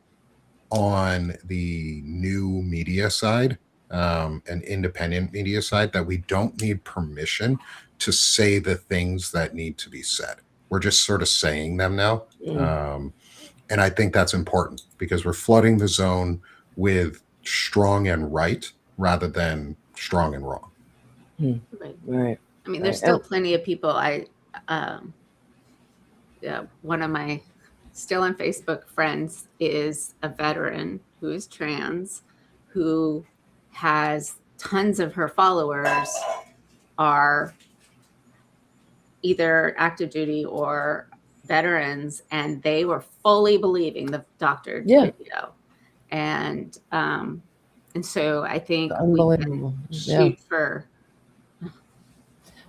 on the new media side, and independent media side, that we don't need permission to say the things that need to be said. We're just sort of saying them now. And I think that's important, because we're flooding the zone with strong and right rather than strong and wrong. Right. I mean, there's still plenty of people. One of my still on Facebook friends is a veteran who is trans, who has tons of her followers are either active duty or veterans, and they were fully believing the doctored video. And so I think we can shoot for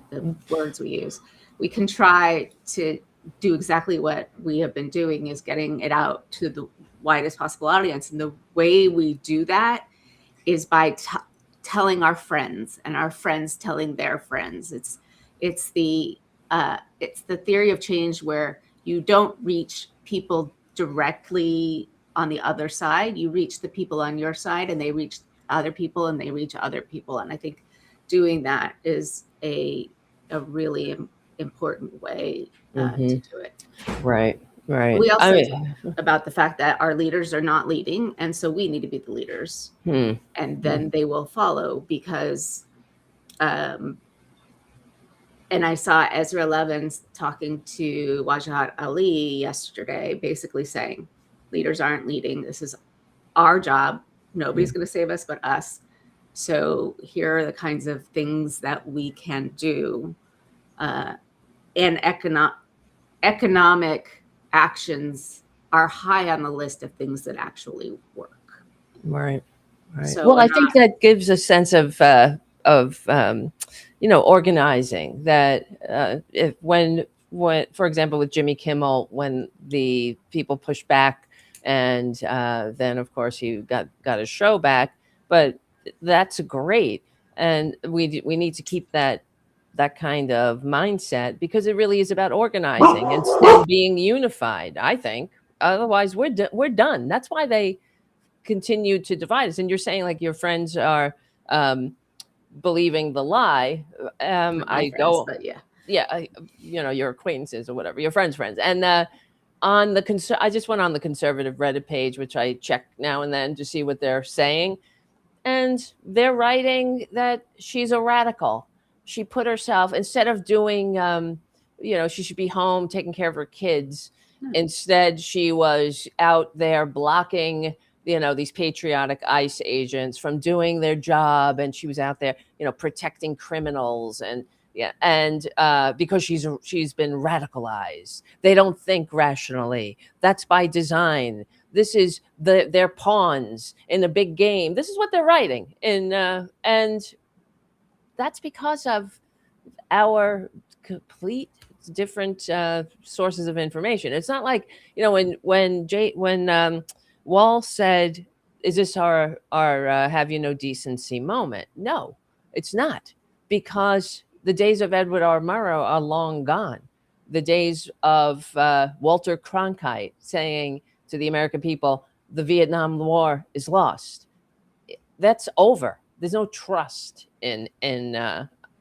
the words we use. We can try to do exactly what we have been doing, is getting it out to the widest possible audience. And the way we do that is by telling our friends, and our friends telling their friends. It's the theory of change, where you don't reach people directly on the other side. You reach the people on your side, and they reach other people, and they reach other people. And I think doing that is a really important way to do it. Right. We also talk about the fact that our leaders are not leading, and so we need to be the leaders, and then they will follow, because and I saw Ezra Levins talking to Wajahat Ali yesterday, basically saying, leaders aren't leading. This is our job. Nobody's going to save us but us. So here are the kinds of things that we can do and economic actions are high on the list of things that actually work. Right. Right. So, Well, I think that gives a sense of organizing. That if when for example with Jimmy Kimmel, when the people pushed back, and then of course he got his show back. But that's great, and we need to keep that kind of mindset, because it really is about organizing and being unified. I think otherwise we're done. That's why they continue to divide us. And you're saying like your friends are believing the lie. but yeah, Your acquaintances or whatever, your friends' friends. And on the I just went on the conservative Reddit page, which I check now and then to see what they're saying. And they're writing that she's a radical. She put herself, instead of doing, she should be home taking care of her kids. Instead, she was out there blocking, these patriotic ICE agents from doing their job. And she was out there, protecting criminals. And because she's been radicalized. They don't think rationally. That's by design. This is their pawns in a big game. This is what they're writing, and that's because of our complete different sources of information. It's not like when Wall said, "Is this our have you no decency moment?" No, it's not, because the days of Edward R. Murrow are long gone. The days of Walter Cronkite saying to the American people, the Vietnam War is lost. That's over. There's no trust in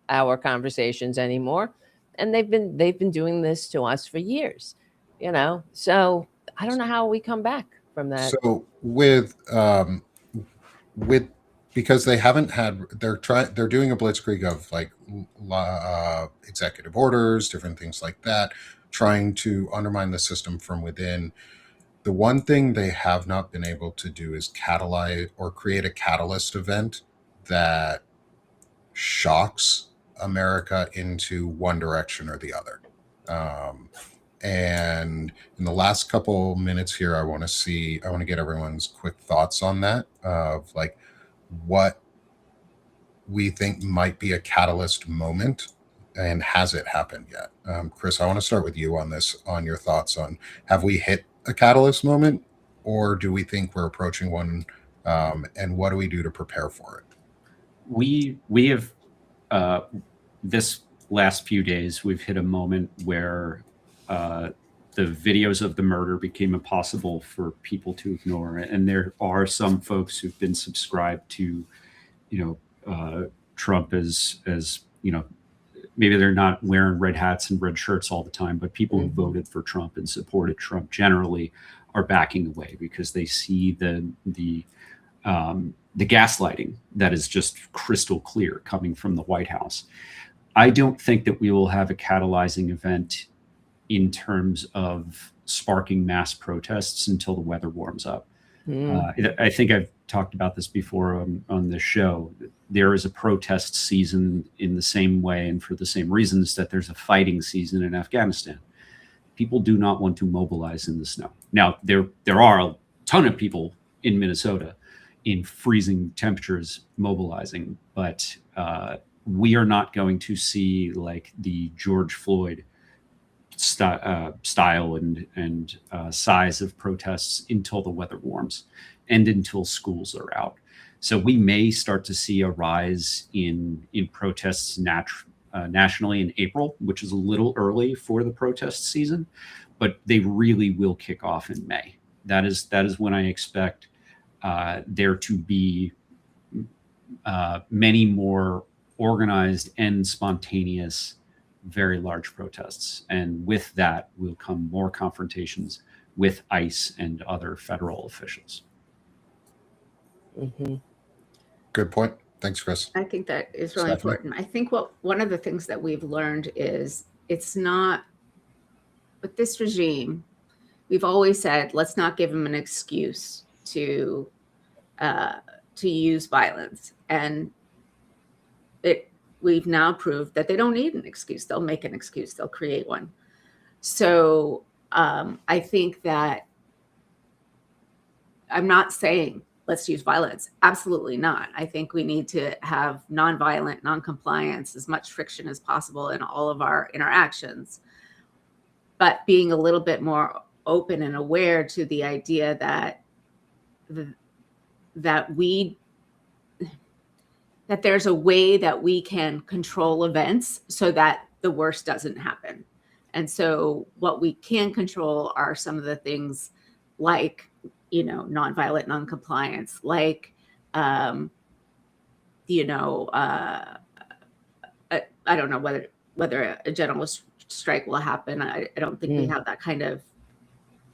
our conversations anymore, and they've been doing this to us for years. So I don't know how we come back from that. So with because they haven't had, they're doing a blitzkrieg of like executive orders, different things like that, trying to undermine the system from within. The one thing they have not been able to do is catalyze or create a catalyst event that shocks America into one direction or the other. And in the last couple minutes here, I want to get everyone's quick thoughts on that, of like what we think might be a catalyst moment, and has it happened yet? Chris, I want to start with you on this, on your thoughts on, have we hit a catalyst moment, or do we think we're approaching one? And what do we do to prepare for it? We have this last few days, we've hit a moment where the videos of the murder became impossible for people to ignore. And there are some folks who've been subscribed to, Trump as maybe they're not wearing red hats and red shirts all the time, but people who voted for Trump and supported Trump generally are backing away because they see the gaslighting that is just crystal clear coming from the White House. I don't think that we will have a catalyzing event in terms of sparking mass protests until the weather warms up. I think I've talked about this before on this show. There is a protest season in the same way and for the same reasons that there's a fighting season in Afghanistan. People do not want to mobilize in the snow. Now, there are a ton of people in Minnesota in freezing temperatures mobilizing, but we are not going to see like the George Floyd style and size of protests until the weather warms and until schools are out. So we may start to see a rise in protests nationally in April, which is a little early for the protest season, but they really will kick off in May. That is when I expect there to be many more organized and spontaneous, very large protests. And with that will come more confrontations with ICE and other federal officials. Good point. Thanks, Chris. I think that is really important. I think one of the things that we've learned is it's not, with this regime, we've always said, let's not give them an excuse to use violence. And we've now proved that they don't need an excuse. They'll make an excuse. They'll create one. So I think that I'm not saying let's use violence. Absolutely not. I think we need to have nonviolent noncompliance, as much friction as possible in all of our interactions, but being a little bit more open and aware to the idea that there's a way that we can control events so that the worst doesn't happen. And so what we can control are some of the things like, nonviolent noncompliance, like, I don't know whether a general strike will happen. I don't think we have that kind of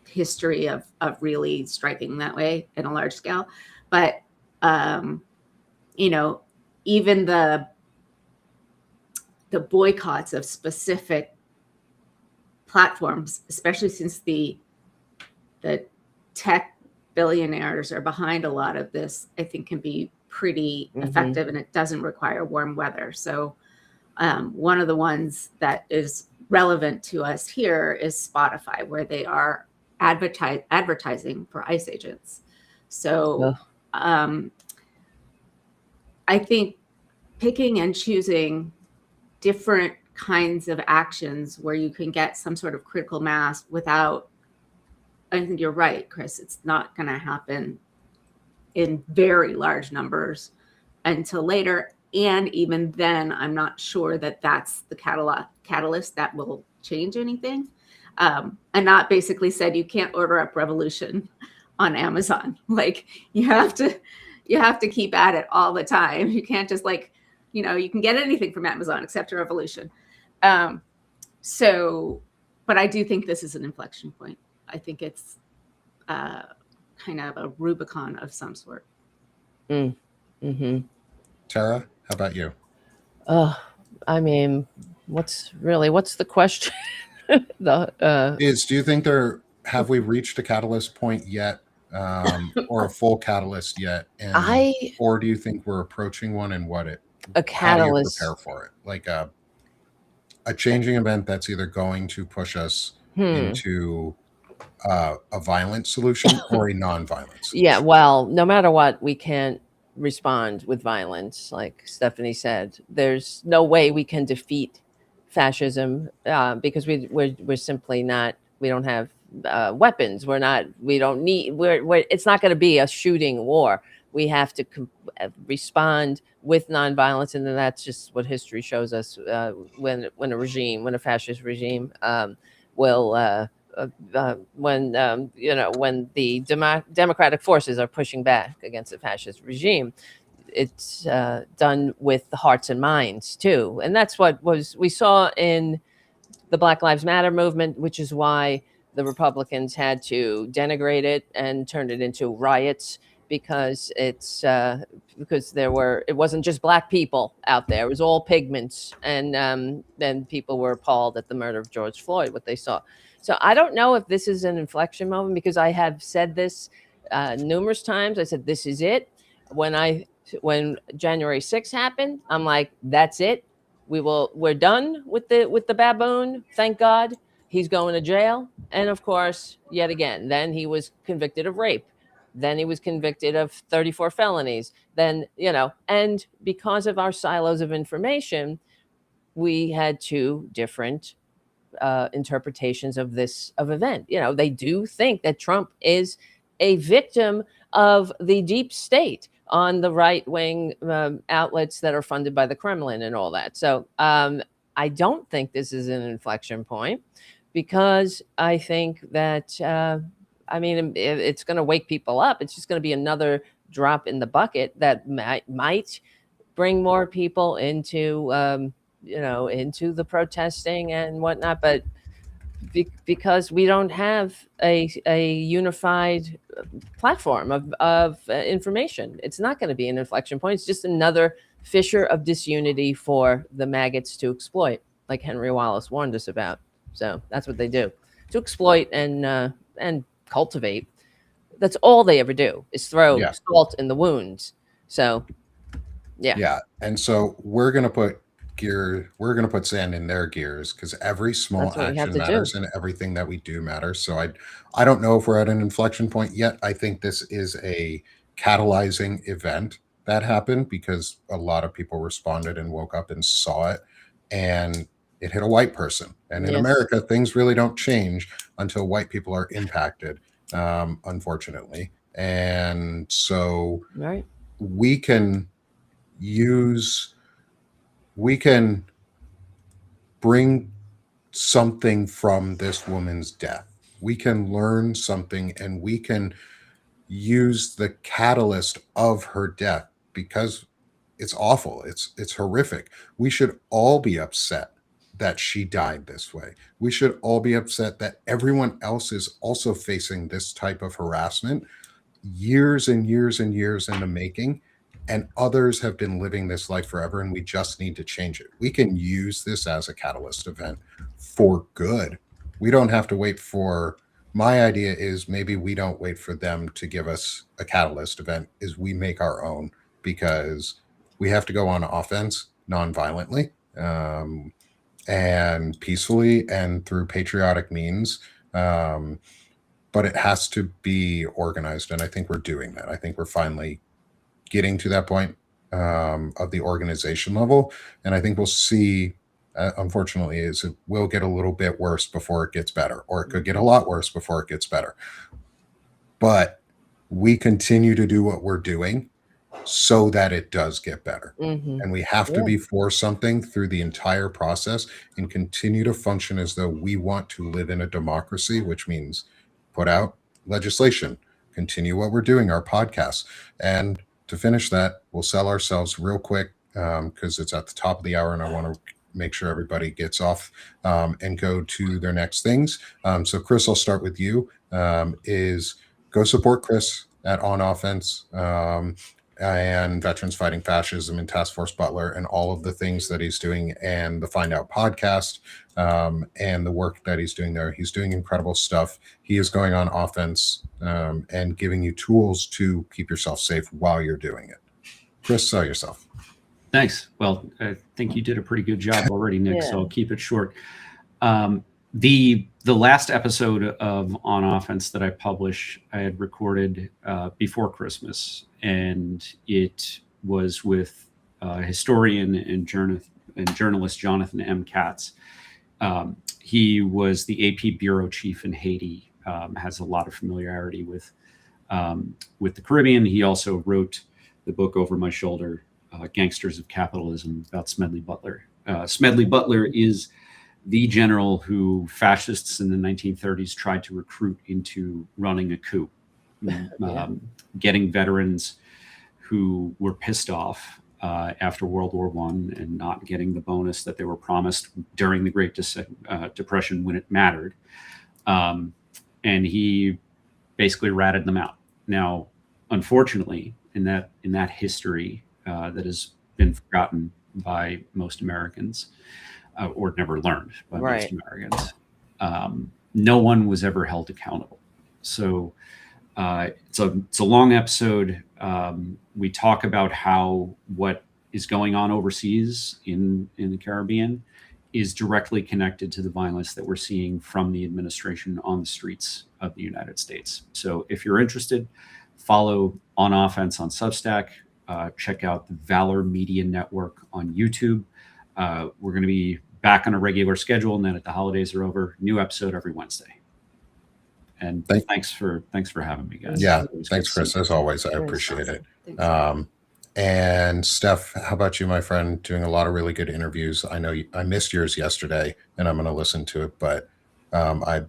history of really striking that way in a large scale. But, even the boycotts of specific platforms, especially since the tech billionaires are behind a lot of this, I think can be pretty effective, and it doesn't require warm weather. So one of the ones that is relevant to us here is Spotify, where they are advertising for ICE agents. So I think picking and choosing different kinds of actions where you can get some sort of critical mass without, I think you're right, Chris, it's not going to happen in very large numbers until later. And even then, I'm not sure that that's the catalyst that will change anything. And not basically said you can't order up Revolution on Amazon. Like you have to keep at it all the time. You can't just you can get anything from Amazon except a Revolution. But I do think this is an inflection point. I think it's kind of a Rubicon of some sort. Tara, how about you? I mean, what's the question? Do you think have we reached a catalyst point yet, or a full catalyst yet? Or do you think we're approaching one, and a catalyst? How do you prepare for it? Like a changing event that's either going to push us into a violent solution or a non-violent solution? Yeah, well, no matter what, we can't respond with violence. Like Stephanie said, there's no way we can defeat fascism because we're simply not. We don't have weapons. It's not going to be a shooting war. We have to respond with nonviolence, and then that's just what history shows us. When a fascist regime will. When the democratic forces are pushing back against the fascist regime, it's done with the hearts and minds too, and that's what we saw in the Black Lives Matter movement, which is why the Republicans had to denigrate it and turn it into riots, because it wasn't just black people out there; it was all pigments, and then people were appalled at the murder of George Floyd, what they saw. So I don't know if this is an inflection moment, because I have said this numerous times. I said, this is it. When January 6th happened, I'm like, that's it. We're done with the baboon. Thank God. He's going to jail. And of course, yet again, then he was convicted of rape. Then he was convicted of 34 felonies. Then, and because of our silos of information, we had two different interpretations of event. They do think that Trump is a victim of the deep state on the right-wing outlets that are funded by the Kremlin and all that. So I don't think this is an inflection point, because I think that it's going to wake people up. It's just going to be another drop in the bucket that might bring more people into into the protesting and whatnot, but because we don't have a unified platform of information, it's not going to be an inflection point. It's just another fissure of disunity for the maggots to exploit, like Henry Wallace warned us about. So that's what they do, to exploit and cultivate. That's all they ever do, is throw salt in the wounds. So yeah. And so we're going to put going to put sand in their gears, because every small That's what we have action to do. matters and everything that we do matters. So I don't know if we're at an inflection point yet. I think this is a catalyzing event that happened because a lot of people responded and woke up and saw it, and it hit a white person. And in Yes. America, things really don't change until white people are impacted, unfortunately. And so Right. we can bring something from this woman's death. We can learn something, and we can use the catalyst of her death, because it's awful. It's horrific. We should all be upset that she died this way. We should all be upset that everyone else is also facing this type of harassment, years and years and years in the making, and others have been living this life forever, and we just need to change it. We can use this as a catalyst event for good. We don't have to wait for, my idea is maybe we don't wait for them to give us a catalyst event, is we make our own, because we have to go on offense non-violently, and peacefully and through patriotic means. But it has to be organized, and I think we're doing that. I think we're finally getting to that point, of the organization level, and I think we'll see. Unfortunately, is it will get a little bit worse before it gets better, or it could get a lot worse before it gets better. But we continue to do what we're doing so that it does get better. Mhm. And we have to Yeah. be for something through the entire process, and continue to function as though we want to live in a democracy, which means put out legislation, continue what we're doing, our podcasts. And to finish that, we'll sell ourselves real quick, because it's at the top of the hour and I want to make sure everybody gets off, and go to their next things. So Chris, I'll start with you. Is go support Chris at On Offense, and Veterans Fighting Fascism and Task Force Butler, and all of the things that he's doing, and the Find Out podcast, and the work that he's doing there. He's doing incredible stuff. He is going on offense, and giving you tools to keep yourself safe while you're doing it. Chris, sell yourself. Thanks. Well, I think you did a pretty good job already, Nick. Yeah. So I'll keep it short. The last episode of On Offense that I published, I had recorded before Christmas, and it was with historian and journalist Jonathan M. Katz. He was the AP bureau chief in Haiti, has a lot of familiarity with the Caribbean. He also wrote the book Over My Shoulder, Gangsters of Capitalism, about Smedley Butler. Smedley Butler is the general who fascists in the 1930s tried to recruit into running a coup, getting veterans who were pissed off after World War I and not getting the bonus that they were promised during the Great Depression when it mattered. And he basically ratted them out. Now, unfortunately, in that history that has been forgotten by most Americans, or never learned by most Americans, no one was ever held accountable. So it's a long episode. We talk about how what is going on overseas in the Caribbean is directly connected to the violence that we're seeing from the administration on the streets of the United States. So if you're interested, follow On Offense on Substack. Check out the Valor Media Network on YouTube. We're going to be back on a regular schedule, and then at the holidays are over, new episode every Wednesday. And thanks for having me, guys. Yeah, thanks, Chris. As always, I appreciate it. And Steph, how about you, my friend? Doing a lot of really good interviews. I know I missed yours yesterday, and I'm going to listen to it. But I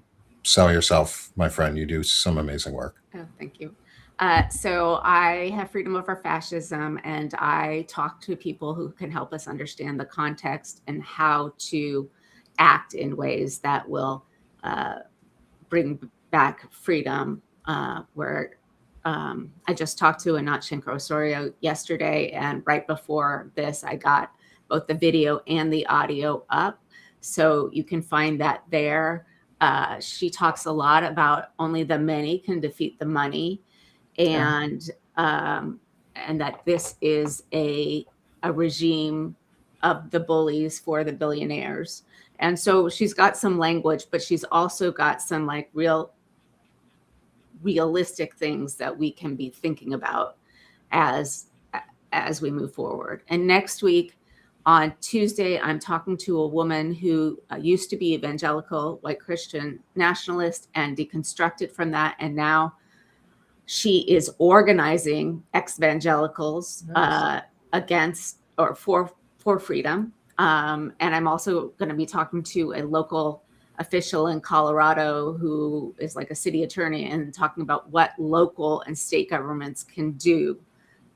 sell yourself, my friend. You do some amazing work. Oh, thank you. So I have Freedom Over Fascism, and I talk to people who can help us understand the context and how to act in ways that will bring back freedom. Where I just talked to Anat Osorio yesterday, and right before this, I got both the video and the audio up. So you can find that there. She talks a lot about only the many can defeat the money. And that this is a regime of the bullies for the billionaires. And so she's got some language, but she's also got some like realistic things that we can be thinking about as we move forward. And next week on Tuesday, I'm talking to a woman who used to be evangelical, white Christian nationalist, and deconstructed from that. And now she is organizing ex-evangelicals against or for freedom. And I'm also going to be talking to a local official in Colorado who is like a city attorney and talking about what local and state governments can do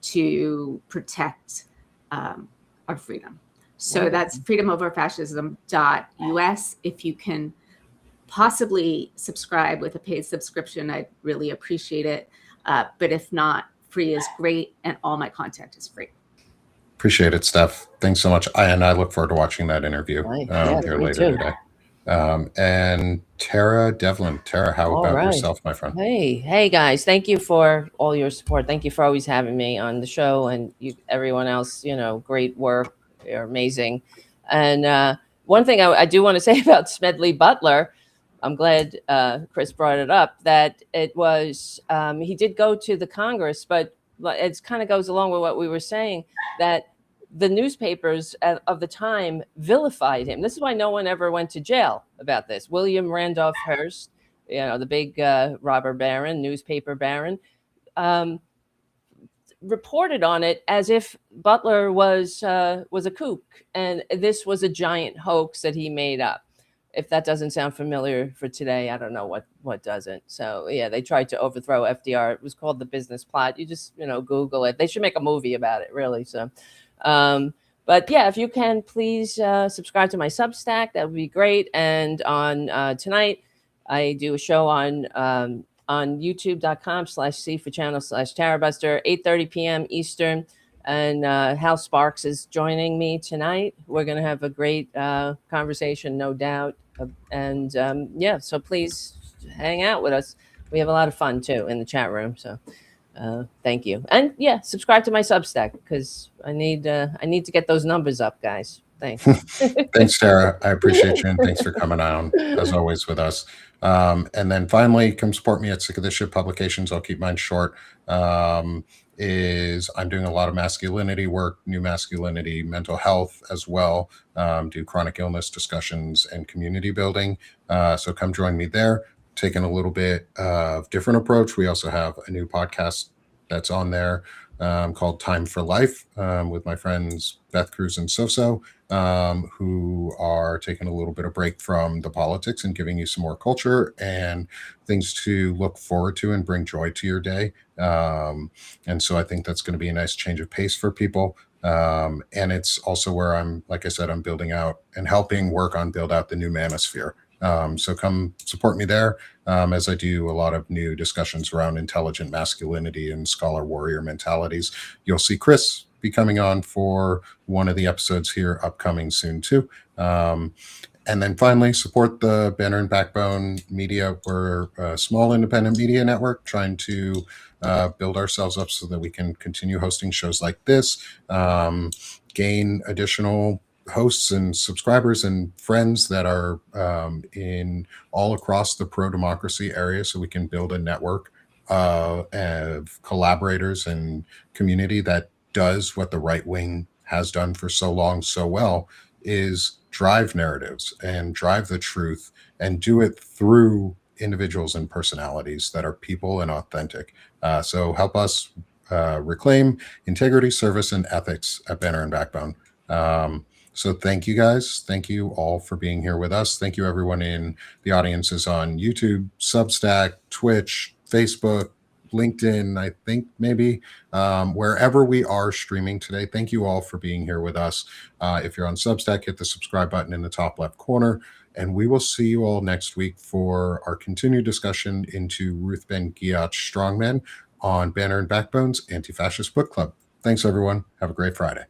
to protect our freedom. So that's freedomoverfascism.us. If you can possibly subscribe with a paid subscription, I'd really appreciate it. But if not, free is great, and all my content is free. Appreciate it, Steph. Thanks so much. I look forward to watching that interview here later today. And Tara Devlin. Tara, how about yourself, my friend? Hey guys, thank you for all your support. Thank you for always having me on the show, and everyone else, great work. You're amazing. And one thing I do want to say about Smedley Butler, I'm glad Chris brought it up, that it was, he did go to the Congress, but it kind of goes along with what we were saying, that the newspapers of the time vilified him. This is why no one ever went to jail about this. William Randolph Hearst, the big robber baron, newspaper baron, reported on it as if Butler was a kook, and this was a giant hoax that he made up. If that doesn't sound familiar for today, I don't know what doesn't. So yeah, they tried to overthrow FDR. It was called The Business Plot. You just Google it. They should make a movie about it, really. So, but yeah, if you can, please subscribe to my Substack. That would be great. And on tonight, I do a show on youtube.com/C for channel/Tarabuster, 8:30 p.m. Eastern. And Hal Sparks is joining me tonight. We're going to have a great conversation, no doubt. And so please hang out with us. We have a lot of fun too in the chat room. So thank you. And subscribe to my Substack, because I need to get those numbers up, guys. Thanks. Thanks, Tara. I appreciate you, and thanks for coming on as always with us. And then finally, come support me at Sick of This Shit Publications. I'll keep mine short. I'm doing a lot of masculinity work, new masculinity, mental health as well. Do chronic illness discussions and community building. So come join me there. Taking a little bit of different approach. We also have a new podcast that's on there called Time for Life with my friends Beth Cruz and Soso, who are taking a little bit of break from the politics and giving you some more culture and things to look forward to and bring joy to your day. And so I think that's going to be a nice change of pace for people. And it's also where I'm building out and helping work on build out the new manosphere. So come support me there as I do a lot of new discussions around intelligent masculinity and scholar warrior mentalities. You'll see Chris be coming on for one of the episodes here upcoming soon too. And then finally, support the Banner and Backbone Media. We're a small independent media network trying to build ourselves up so that we can continue hosting shows like this, gain additional hosts and subscribers and friends that are in all across the pro-democracy area, so we can build a network of collaborators and community that does what the right wing has done for so long so well, is drive narratives and drive the truth and do it through individuals and personalities that are people and authentic. So help us reclaim integrity, service, and ethics at Banner and Backbone. So thank you guys. Thank you all for being here with us. Thank you everyone in the audiences on YouTube, Substack, Twitch, Facebook, LinkedIn, I think maybe, wherever we are streaming today. Thank you all for being here with us. If you're on Substack, hit the subscribe button in the top left corner, and we will see you all next week for our continued discussion into Ruth Ben-Ghiat's Strongmen on Banner and Backbone's Anti-Fascist Book Club. Thanks, everyone. Have a great Friday.